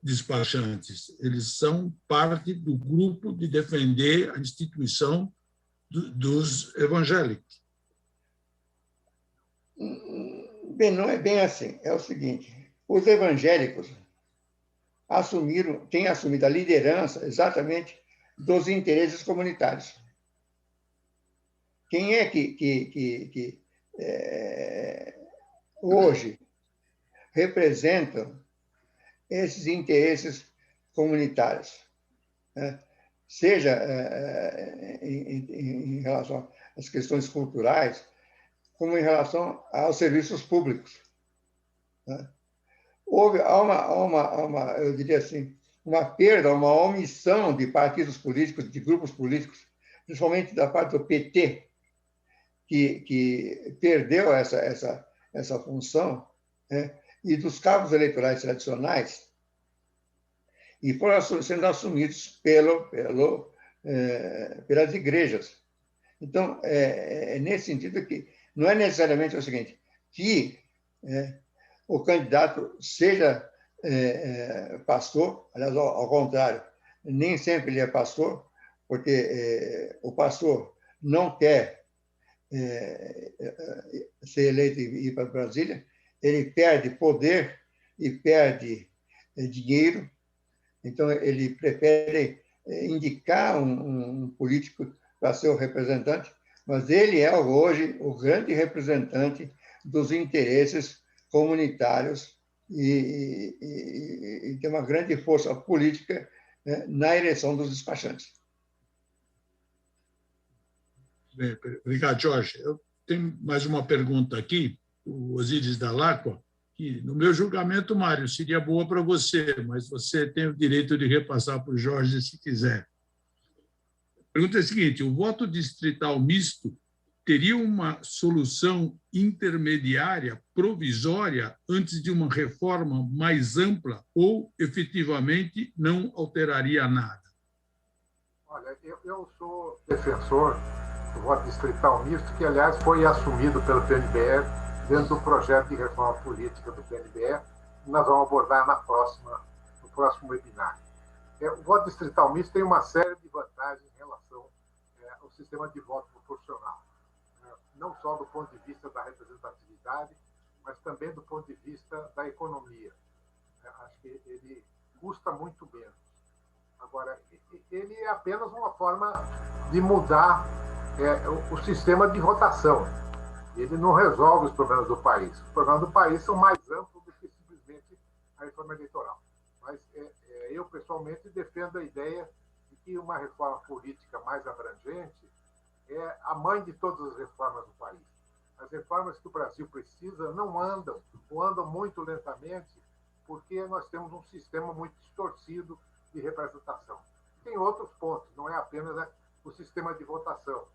despachantes, eles são parte do grupo de defender a instituição dos evangélicos.
Bem, não é bem assim. É o seguinte: os evangélicos têm assumido a liderança exatamente dos interesses comunitários. Quem é que hoje representam esses interesses comunitários, né? Seja em relação às questões culturais, como em relação aos serviços públicos, né? Há uma, eu diria assim, uma perda, uma omissão de partidos políticos, de grupos políticos, principalmente da parte do PT, que perdeu essa função, né? E dos cabos eleitorais tradicionais, e foram sendo assumidos pelas igrejas. Então, é nesse sentido que não é necessariamente o seguinte, que o candidato seja pastor, aliás, ao contrário, nem sempre ele é pastor, porque o pastor não quer ser eleito e ir para Brasília, ele perde poder e perde dinheiro, então ele prefere indicar um político para ser o representante, mas ele é hoje o grande representante dos interesses comunitários e tem uma grande força política, né, na eleição dos despachantes.
Bem, obrigado, Jorge. Eu tenho mais uma pergunta aqui, o Osíris Dalacqua, que, no meu julgamento, Mário, seria boa para você, mas você tem o direito de repassar para o Jorge se quiser. A pergunta é a seguinte: o voto distrital misto teria uma solução intermediária, provisória, antes de uma reforma mais ampla ou, efetivamente, não alteraria nada?
Olha, eu sou defensor do voto distrital misto, que, aliás, foi assumido pelo PNBE dentro do projeto de reforma política do PNBE, que nós vamos abordar no próximo webinar. O voto distrital misto tem uma série de vantagens em relação ao sistema de voto proporcional, não só do ponto de vista da representatividade, mas também do ponto de vista da economia. Acho que ele custa muito menos. Agora, ele é apenas uma forma de mudar o sistema de votação. Ele não resolve os problemas do país. Os problemas do país são mais amplos do que simplesmente a reforma eleitoral. Mas eu, pessoalmente, defendo a ideia de que uma reforma política mais abrangente é a mãe de todas as reformas do país. As reformas que o Brasil precisa não andam, ou andam muito lentamente, porque nós temos um sistema muito distorcido de representação. Tem outros pontos, não é apenas o sistema de votação,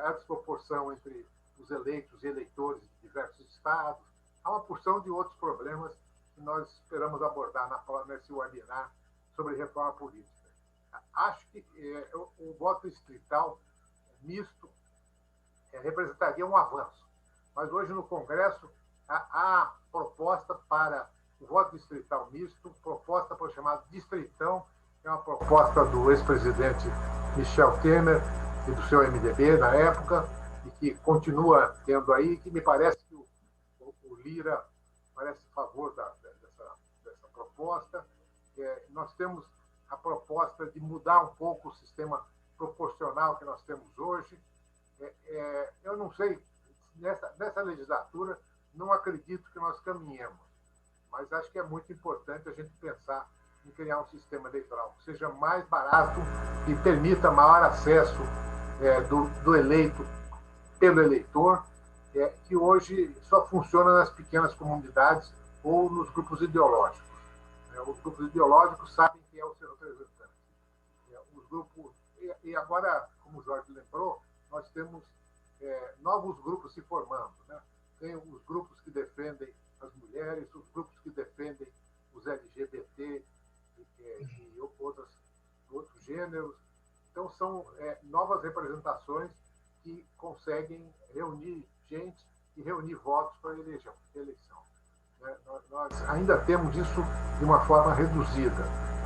a desproporção entre os eleitos e eleitores de diversos estados, há uma porção de outros problemas que nós esperamos abordar nesse webinar sobre reforma política. Acho que o voto distrital misto representaria um avanço, mas hoje no Congresso há proposta para o voto distrital misto, proposta para o chamado distritão, é uma proposta do ex-presidente Michel Temer e do seu MDB na época, e que continua tendo aí, que me parece que o Lira parece a favor dessa proposta. Nós temos a proposta de mudar um pouco o sistema proporcional que nós temos hoje. Eu não sei, nessa legislatura, não acredito que nós caminhemos, mas acho que é muito importante a gente pensar em criar um sistema eleitoral que seja mais barato e permita maior acesso do eleito pelo eleitor, que hoje só funciona nas pequenas comunidades ou nos grupos ideológicos. Os grupos ideológicos sabem quem é o seu representante. Os grupos, e agora, como o Jorge lembrou, nós temos novos grupos se formando. Tem os grupos que defendem as mulheres, os grupos que defendem os LGBT e outros gêneros. Então, são novas representações que conseguem reunir gente e reunir votos para a eleição. Nós ainda temos isso de uma forma reduzida.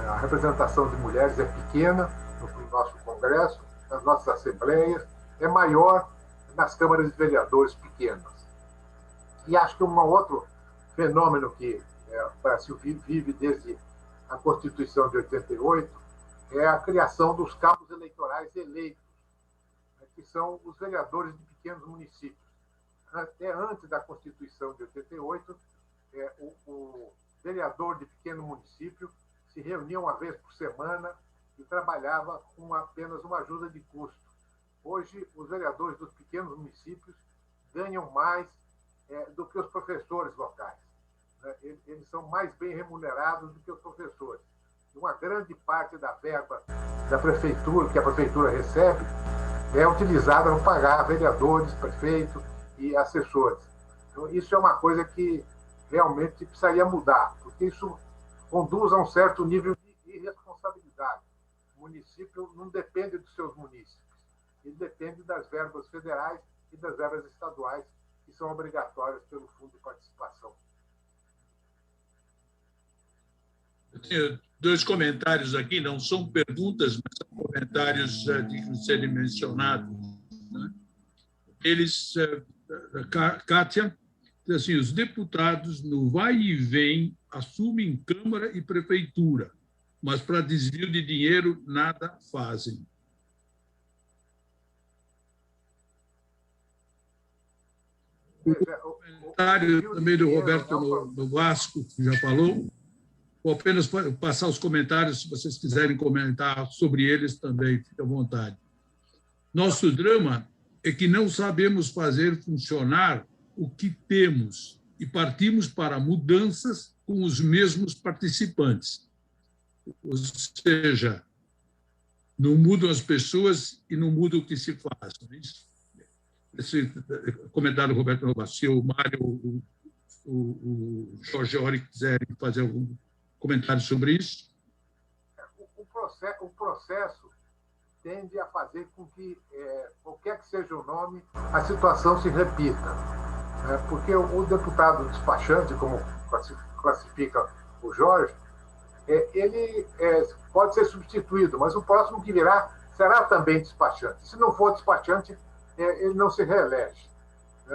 A representação de mulheres é pequena no nosso Congresso, nas nossas assembleias, é maior nas câmaras de vereadores pequenas. E acho que um outro fenômeno que o Brasil vive desde a Constituição de 88 é a criação dos cabos eleitorais eleitos, que são os vereadores de pequenos municípios. Até antes da Constituição de 88, o vereador de pequeno município se reunia uma vez por semana e trabalhava com apenas uma ajuda de custo. Hoje, os vereadores dos pequenos municípios ganham mais do que os professores locais. Eles são mais bem remunerados do que os professores. Uma grande parte da verba da prefeitura, que a prefeitura recebe, é utilizada para pagar vereadores, prefeitos e assessores. Então, isso é uma coisa que realmente precisaria mudar, porque isso conduz a um certo nível de irresponsabilidade. O município não depende dos seus munícipes, ele depende das verbas federais e das verbas estaduais, que são obrigatórias pelo Fundo de Participação.
Eu tenho dois comentários aqui, não são perguntas, mas são comentários de serem mencionados. Eles, Kátia, diz assim, os deputados, no vai e vem, assumem Câmara e Prefeitura, mas para desvio de dinheiro nada fazem. O comentário também do Roberto no Vasco, que já falou. Vou apenas passar os comentários, se vocês quiserem comentar sobre eles também, fique à vontade. Nosso drama é que não sabemos fazer funcionar o que temos e partimos para mudanças com os mesmos participantes. Ou seja, não mudam as pessoas e não muda o que se faz. Esse comentário do Roberto Novas, se o Mário, o Jorge Ori quiserem fazer algum comentário sobre isso.
O processo tende a fazer com que, qualquer que seja o nome, a situação se repita. Porque o deputado despachante, como classifica o Jorge, ele pode ser substituído, mas o próximo que virá será também despachante. Se não for despachante, ele não se reelege,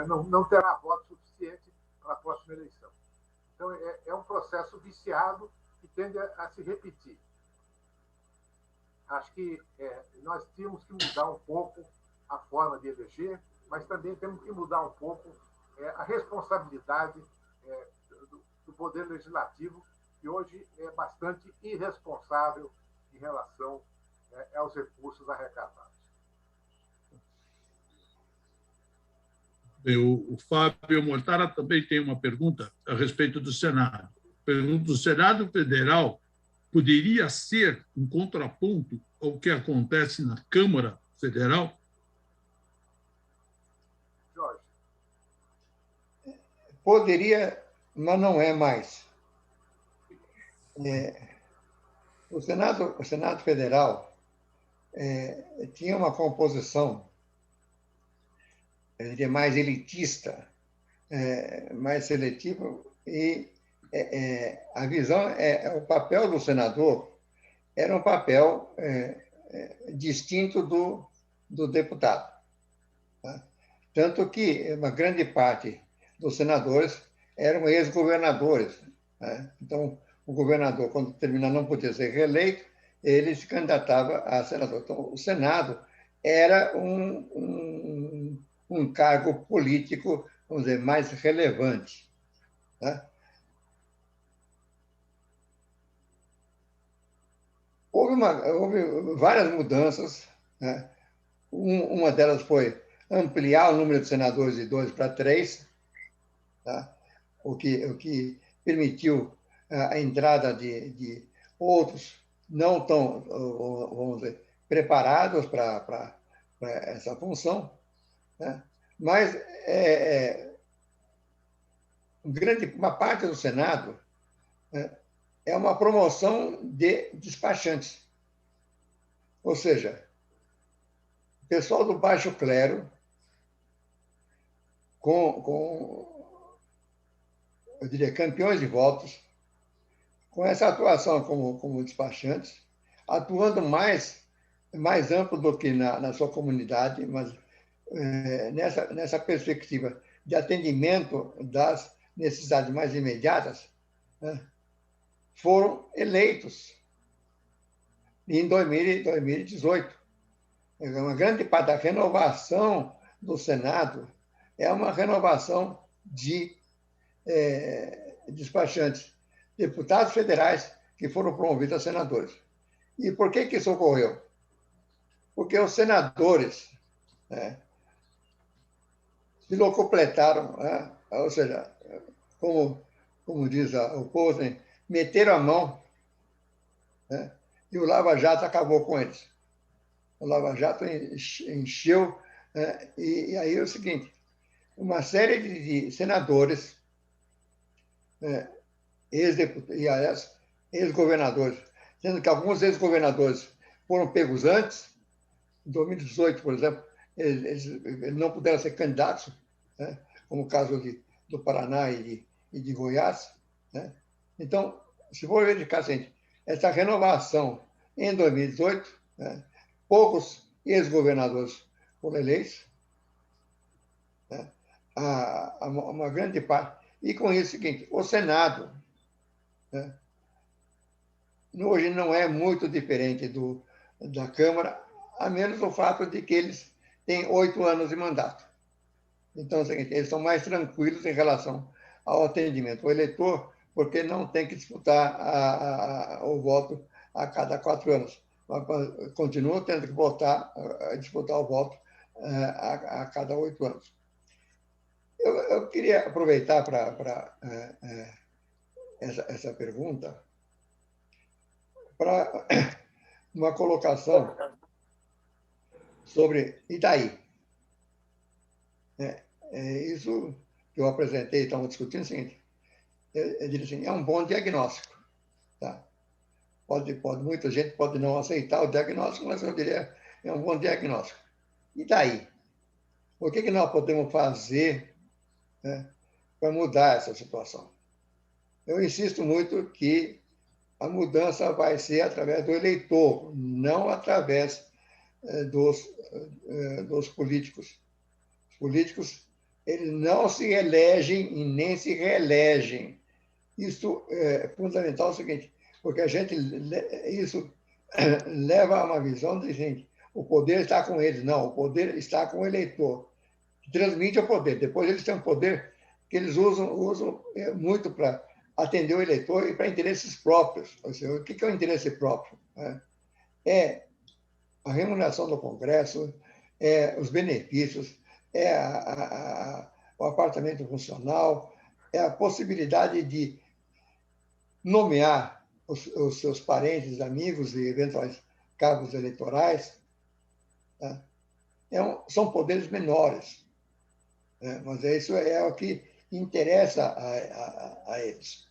não terá voto suficiente para a próxima eleição. Então, é um processo viciado que tende a se repetir. Acho que nós temos que mudar um pouco a forma de eleger, mas também temos que mudar um pouco a responsabilidade do Poder Legislativo, que hoje é bastante irresponsável em relação aos recursos arrecadados.
O Fábio Mortara também tem uma pergunta a respeito do Senado. Pergunta: do Senado Federal poderia ser um contraponto ao que acontece na Câmara Federal?
Jorge.
Poderia, mas não é mais. O Senado Federal tinha uma composição, eu diria, mais elitista, mais seletiva, e a visão, o papel do senador era um papel distinto do deputado. Tá? Tanto que uma grande parte dos senadores eram ex-governadores. Né? Então, o governador, quando terminar, não podia ser reeleito, ele se candidatava a senador. Então, o Senado era um cargo político, vamos dizer, mais relevante. Tá? Houve várias mudanças. Né? Uma delas foi ampliar o número de senadores de 2 para 3, tá? o que permitiu a entrada de outros não tão, vamos dizer, preparados para essa função. Né? Mas uma parte do Senado é uma promoção de despachantes. Ou seja, o pessoal do baixo clero, eu diria, campeões de votos, com essa atuação como despachantes, atuando mais amplo do que na sua comunidade, mas nessa perspectiva de atendimento das necessidades mais imediatas, né, foram eleitos em 2018. Uma grande parte da renovação do Senado é uma renovação de despachantes, deputados federais que foram promovidos a senadores. E por que isso ocorreu? Porque os senadores se locupletaram, ou seja, como diz o Posen, meteram a mão, e o Lava Jato acabou com eles. O Lava Jato encheu, e aí é o seguinte, uma série de senadores, ex-governadores, sendo que alguns ex-governadores foram pegos antes, em 2018, por exemplo, eles não puderam ser candidatos, como o caso do Paraná e de Goiás. Né? Então, se for verificar assim, essa renovação em 2018, poucos ex-governadores foram eleitos, uma grande parte. E com isso, é o seguinte, o Senado hoje não é muito diferente da Câmara, a menos o fato de que eles têm 8 anos de mandato. Então, é o seguinte, eles são mais tranquilos em relação ao atendimento ao eleitor, porque não tem que disputar o voto a cada 4 anos. Continua tendo que disputar o voto a cada 8 anos. Eu queria aproveitar para essa pergunta para uma colocação sobre Itaí. Isso que eu apresentei, estamos discutindo, é o seguinte, eu diria assim, é um bom diagnóstico. Tá? Muita gente pode não aceitar o diagnóstico, mas eu diria é um bom diagnóstico. E daí? O que nós podemos fazer para mudar essa situação? Eu insisto muito que a mudança vai ser através do eleitor, não através dos políticos. Os políticos, eles não se elegem e nem se reelegem. Isso é fundamental, é o seguinte, porque isso leva a uma visão de, gente, o poder está com eles. Não, o poder está com o eleitor. Transmite o poder. Depois eles têm um poder que eles usam muito para atender o eleitor e para interesses próprios. Ou seja, o que é o interesse próprio? É a remuneração do Congresso, os benefícios, o apartamento funcional, é a possibilidade de nomear os seus parentes, amigos e eventuais cabos eleitorais. Tá? São poderes menores, né? Mas isso é o que interessa a eles.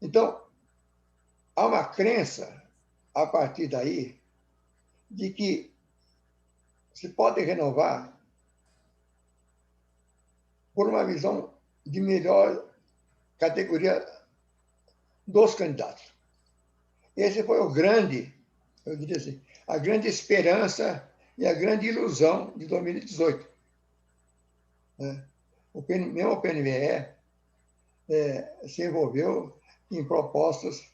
Então, há uma crença, a partir daí, de que se pode renovar por uma visão de melhor categoria dos candidatos. Esse foi o grande, eu diria assim, a grande esperança e a grande ilusão de 2018. Mesmo o PNBE se envolveu em propostas,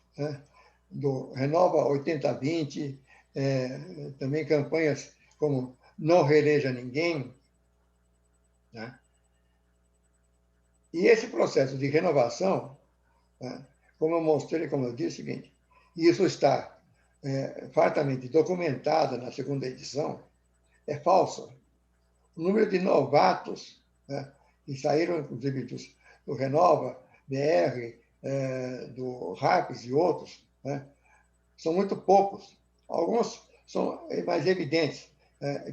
do Renova 80-20, também campanhas como Não Reeleja Ninguém. Né? E esse processo de renovação, como eu mostrei, como eu disse, é o seguinte, e isso está fartamente documentado na segunda edição, é falso. O número de novatos, que saíram, inclusive, do Renova, BR, do RAPS e outros, são muito poucos. Alguns são mais evidentes,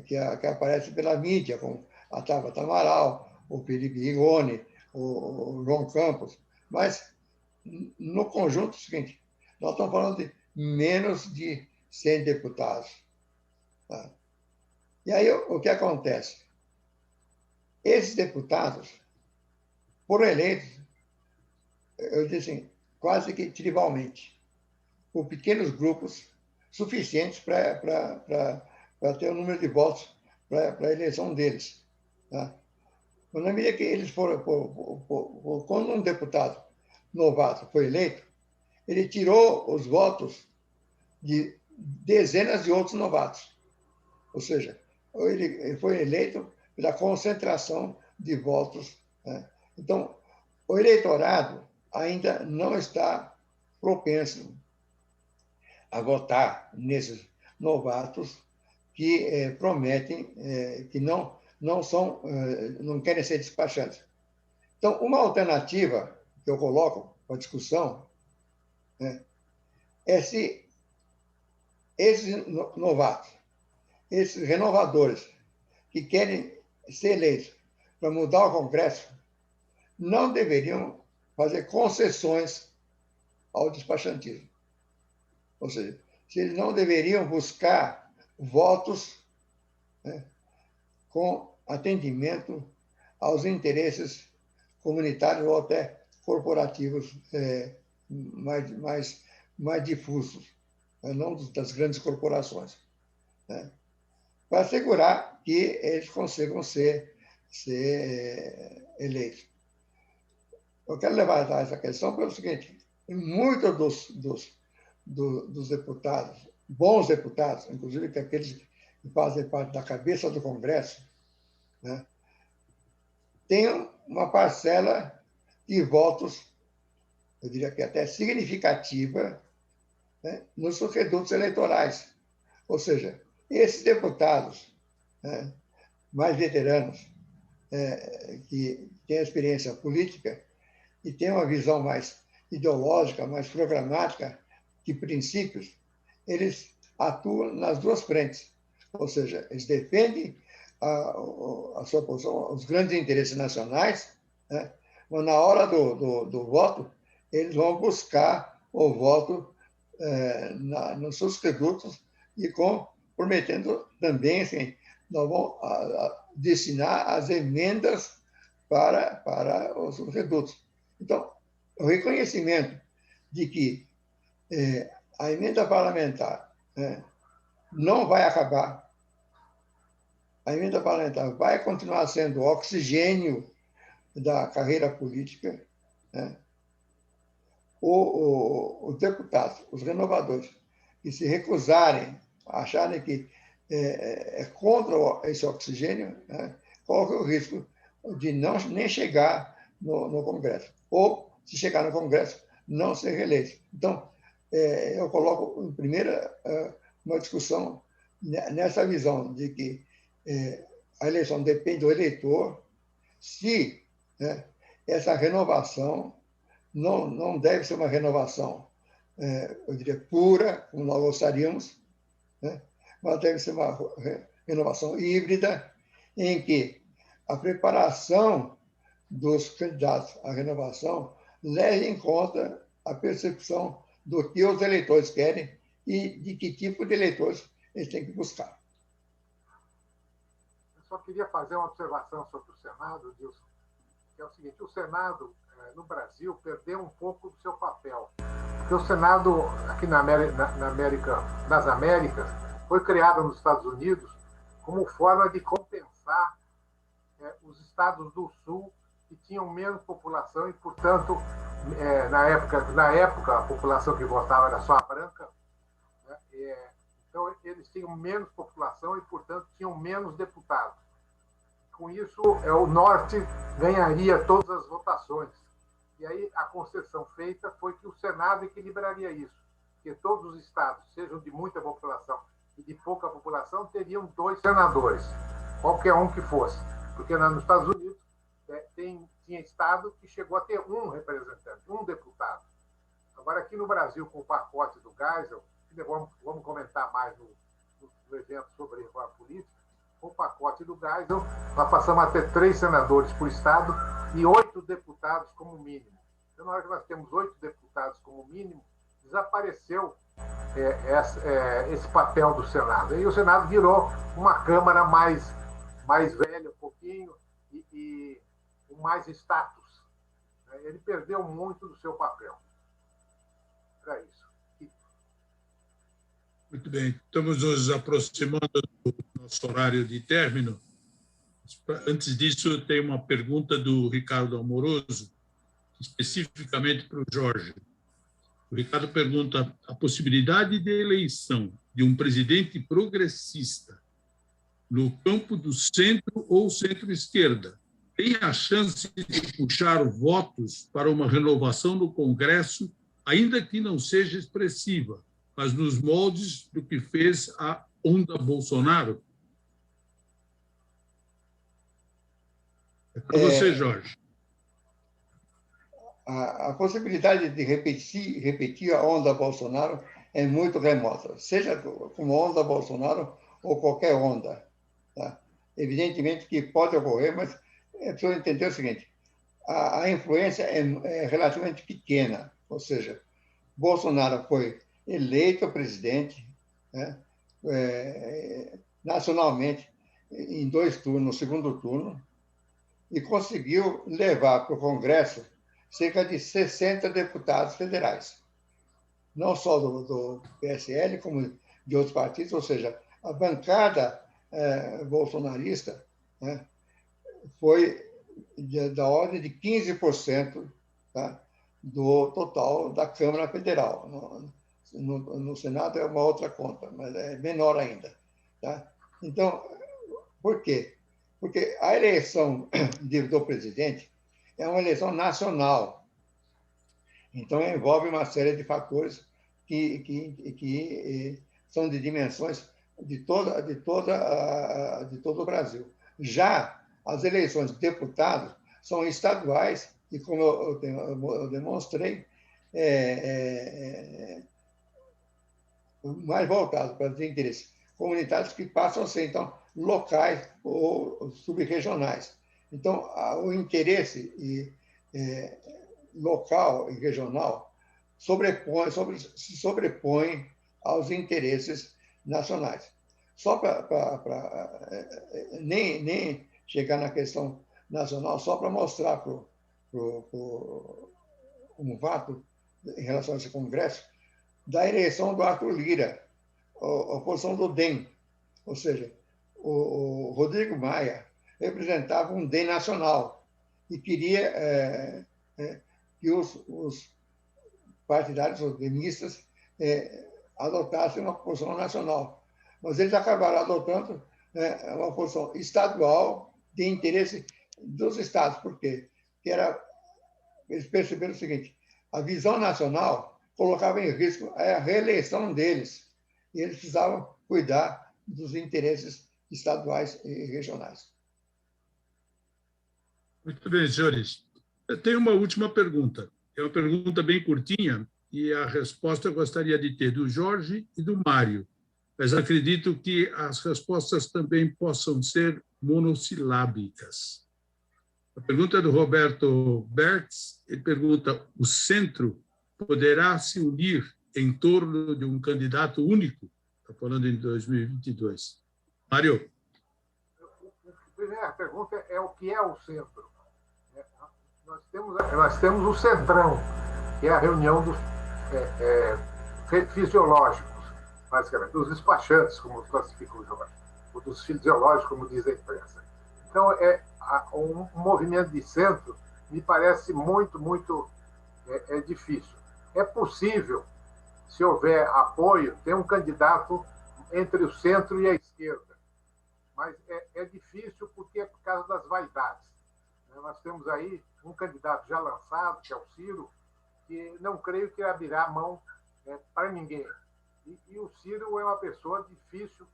que aparecem pela mídia, como a Tabata Amaral, o Felipe Rigoni, o João Campos. Mas, no conjunto, é o seguinte, nós estamos falando de menos de 100 deputados. Tá? E aí, o que acontece? Esses deputados foram eleitos, eu disse assim, quase que tribalmente, por pequenos grupos suficientes para ter o número de votos para a eleição deles. Tá? Mas na medida que eles foram, quando um deputado novato foi eleito, ele tirou os votos de dezenas de outros novatos. Ou seja, ele foi eleito pela concentração de votos. Né? Então, o eleitorado ainda não está propenso a votar nesses novatos que prometem, que não querem ser despachantes. Então, uma alternativa que eu coloco para discussão, é se esses novatos, esses renovadores que querem ser eleitos para mudar o Congresso, não deveriam fazer concessões ao despachantismo. Ou seja, se eles não deveriam buscar votos, com atendimento aos interesses comunitários ou até corporativos mais difusos, não das grandes corporações. Para assegurar que eles consigam ser eleitos. Eu quero levantar essa questão pelo seguinte: muitos dos deputados, bons deputados, inclusive que aqueles que fazem parte da cabeça do Congresso, têm uma parcela de votos, eu diria que até significativa, nos redutos eleitorais. Ou seja, esses deputados mais veteranos, que têm experiência política e têm uma visão mais ideológica, mais programática, de princípios, eles atuam nas duas frentes. Ou seja, eles defendem a sua posição, os grandes interesses nacionais, mas na hora do voto, eles vão buscar o voto nos seus redutos e prometendo também, assim, nós vamos destinar as emendas para os redutos. Então, o reconhecimento de que a emenda parlamentar não vai acabar, a emenda parlamentar vai continuar sendo o oxigênio da carreira política, os deputados, os renovadores, que se recusarem, acharem que é contra esse oxigênio, corre o risco de nem chegar no Congresso, ou, se chegar no Congresso, não ser reeleito. Então, eu coloco em primeira uma discussão nessa visão de que a eleição depende do eleitor, se, né, essa renovação não deve ser uma renovação, eu diria, pura, como nós gostaríamos, né, mas deve ser uma renovação híbrida, em que a preparação dos candidatos à renovação leve em conta a percepção do que os eleitores querem e de que tipo de eleitores eles têm que buscar.
Eu só queria fazer uma observação sobre o Senado, Dilson, que é o seguinte: o Senado, no Brasil, perdeu um pouco do seu papel. Porque o Senado, aqui nas Américas, foi criado nos Estados Unidos como forma de compensar os estados do Sul que tinham menos população e, portanto, na época a população que votava era só a branca, né? Então eles tinham menos população e, portanto, tinham menos deputados. Com isso, o Norte ganharia todas as votações. E aí a concessão feita foi que o Senado equilibraria isso, que todos os estados, sejam de muita população e de pouca população, teriam 2 senadores, qualquer um que fosse. Porque nos Estados Unidos tinha estado que chegou a ter um representante, um deputado. Agora, aqui no Brasil, com o pacote do Geisel, vamos comentar mais no evento sobre reforma política, com o pacote do Geisel, nós passamos a ter 3 senadores por estado e 8 deputados como mínimo. Então, na hora que nós temos 8 deputados como mínimo, desapareceu esse papel do Senado. E o Senado virou uma Câmara mais velha um pouquinho e com mais status. Ele perdeu muito do seu papel. Era isso.
Muito bem. Estamos nos aproximando do nosso horário de término. Antes disso, tem uma pergunta do Ricardo Amoroso, especificamente para o Jorge. O Ricardo pergunta: a possibilidade de eleição de um presidente progressista no campo do centro ou centro-esquerda tem a chance de puxar votos para uma renovação no Congresso, ainda que não seja expressiva, mas nos moldes do que fez a onda Bolsonaro? É para você, Jorge.
A possibilidade de repetir a onda Bolsonaro é muito remota, seja como onda Bolsonaro ou qualquer onda. Tá? Evidentemente que pode ocorrer, mas é preciso entender o seguinte: a influência é relativamente pequena, ou seja, Bolsonaro foi eleito presidente, né, nacionalmente em 2 turnos, no segundo turno, e conseguiu levar para o Congresso cerca de 60 deputados federais, não só do PSL, como de outros partidos, ou seja, a bancada bolsonarista, né, foi da ordem de 15%, tá, do total da Câmara Federal. No Senado é uma outra conta, mas é menor ainda. Tá? Então, por quê? Porque a eleição do presidente é uma eleição nacional. Então, envolve uma série de fatores que são de dimensões de todo o Brasil. Já as eleições de deputados são estaduais e, como eu demonstrei, mais voltados para os interesses comunitários, que passam a ser, então, locais ou subregionais. Então, o interesse local e regional se sobrepõe aos interesses nacionais. Só nem chegar na questão nacional, só para mostrar um fato em relação a esse Congresso, da eleição do Arthur Lira, a oposição do DEM. Ou seja, o Rodrigo Maia representava um DEM nacional e queria que os partidários, os demistas, adotassem uma posição nacional. Mas eles acabaram adotando uma posição estadual de interesse dos estados. Por quê? Porque eles perceberam o seguinte: a visão nacional colocava em risco a reeleição deles, e eles precisavam cuidar dos interesses estaduais e regionais.
Muito bem, senhores. Eu tenho uma última pergunta. É uma pergunta bem curtinha e a resposta eu gostaria de ter do Jorge e do Mário, mas acredito que as respostas também possam ser monossilábicas. A pergunta é do Roberto Bertz. Ele pergunta: o centro poderá se unir em torno de um candidato único? Está falando em 2022. Mário.
A primeira pergunta é o que é o centro. Nós temos o centrão, que é a reunião dos fisiológicos, basicamente, dos despachantes, como classifica o Jorge, ou dos fisiológicos, como diz a imprensa. Então, um movimento de centro me parece muito difícil. É possível, se houver apoio, ter um candidato entre o centro e a esquerda, mas é difícil porque é por causa das vaidades. Nós temos aí um candidato já lançado, que é o Ciro, que não creio que abrirá a mão para ninguém. E o Ciro é uma pessoa difícil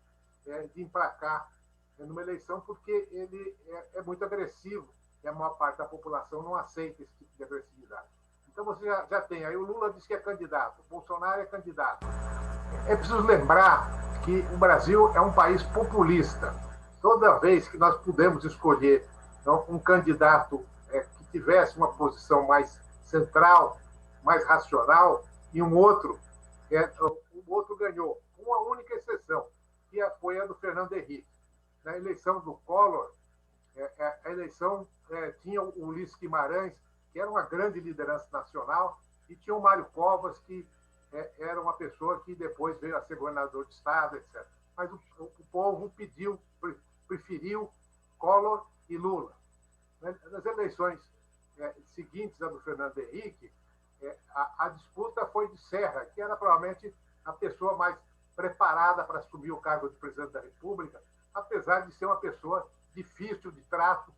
de emplacar numa eleição, porque ele é muito agressivo, e a maior parte da população não aceita esse tipo de agressividade. Então, você já tem. Aí o Lula diz que é candidato, o Bolsonaro é candidato. É preciso lembrar que o Brasil é um país populista. Toda vez que nós pudemos escolher um candidato que tivesse uma posição mais central, mais racional, e o outro ganhou, com uma única exceção, que foi a do Fernando Henrique. Na eleição do Collor, a eleição tinha o Ulisses Guimarães, que era uma grande liderança nacional, e tinha o Mário Covas, que era uma pessoa que depois veio a ser governador de estado, etc. Mas o povo preferiu Collor e Lula. Nas eleições seguintes à do Fernando Henrique, a disputa foi de Serra, que era provavelmente a pessoa mais preparada para assumir o cargo de presidente da República, apesar de ser uma pessoa difícil de trato,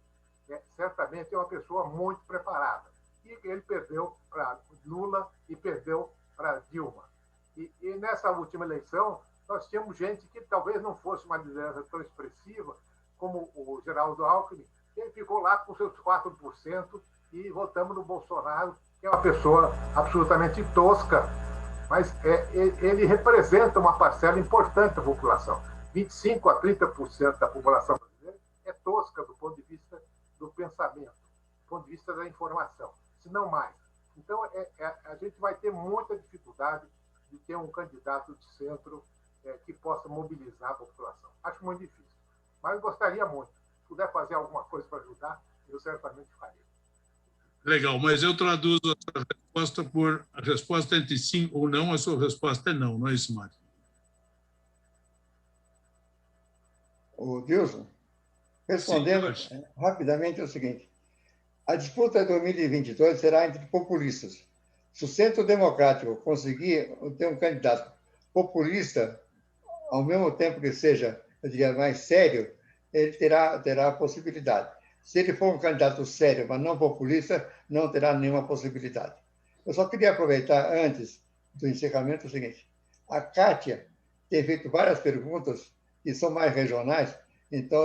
certamente é uma pessoa muito preparada. E ele perdeu para Lula e perdeu para Dilma. E nessa última eleição, nós tínhamos gente que talvez não fosse uma liderança tão expressiva, como o Geraldo Alckmin. Ele ficou lá com seus 4% e votamos no Bolsonaro, que é uma pessoa absolutamente tosca, mas ele representa uma parcela importante da população. 25% a 30% da população brasileira é tosca do ponto de vista do pensamento, do ponto de vista da informação, se não mais. Então, a gente vai ter muita dificuldade de ter um candidato de centro que possa mobilizar a população. Acho muito difícil. Mas gostaria muito. Se puder fazer alguma coisa para ajudar, eu certamente faria.
Legal, mas eu traduzo a resposta por a resposta entre sim ou não, a sua resposta é não, não é isso, Mário?
O Wilson, respondendo rapidamente é o seguinte: a disputa de 2022 será entre populistas. Se o Centro Democrático conseguir ter um candidato populista, ao mesmo tempo que seja, eu diria, mais sério, ele terá a possibilidade. Se ele for um candidato sério, mas não populista, não terá nenhuma possibilidade. Eu só queria aproveitar, antes do encerramento, o seguinte: a Kátia tem feito várias perguntas que são mais regionais, então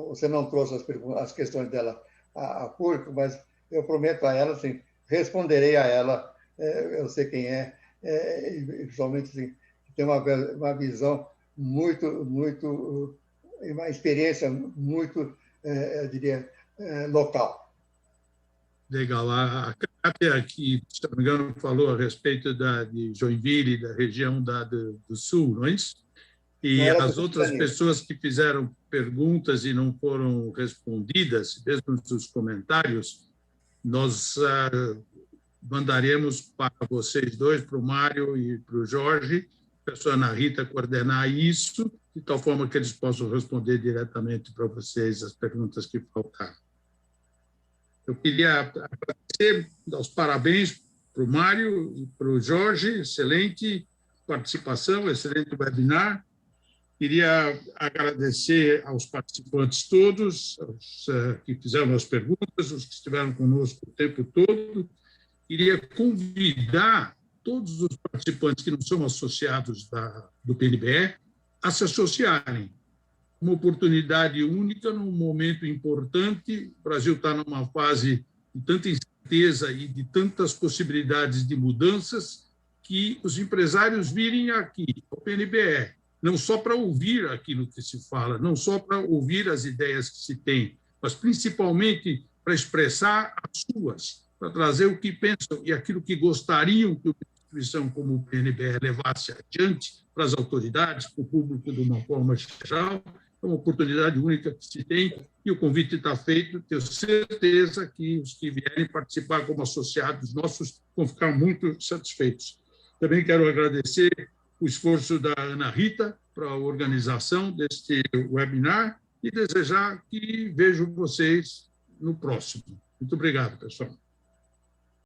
você não trouxe as questões dela a público, mas eu prometo a ela, assim, responderei a ela, eu sei quem é, e principalmente assim, tem uma visão muito, uma experiência muito, eu diria, local.
Legal. A Cátia, que, se não me engano, falou a respeito de Joinville, da região do Sul, não é isso? E as outras pessoas que fizeram perguntas e não foram respondidas, mesmo nos comentários, nós mandaremos para vocês dois, para o Mário e para o Jorge, a pessoa Ana Rita coordenar isso, de tal forma que eles possam responder diretamente para vocês as perguntas que faltaram. Eu queria agradecer, dar os parabéns para o Mário e para o Jorge, excelente participação, excelente webinar. Queria agradecer aos participantes todos, os que fizeram as perguntas, os que estiveram conosco o tempo todo. Queria convidar todos os participantes que não são associados do PNBE a se associarem. Uma oportunidade única num momento importante. O Brasil está numa fase de tanta incerteza e de tantas possibilidades de mudanças que os empresários virem aqui, ao PNBE, não só para ouvir aquilo que se fala, não só para ouvir as ideias que se tem, mas principalmente para expressar as suas, para trazer o que pensam e aquilo que gostariam que uma instituição como o PNBE levasse adiante para as autoridades, para o público de uma forma geral. É uma oportunidade única que se tem e o convite está feito. Tenho certeza que os que vierem participar como associados nossos vão ficar muito satisfeitos. Também quero agradecer o esforço da Ana Rita para a organização deste webinar e desejar que vejo vocês no próximo. Muito obrigado, pessoal.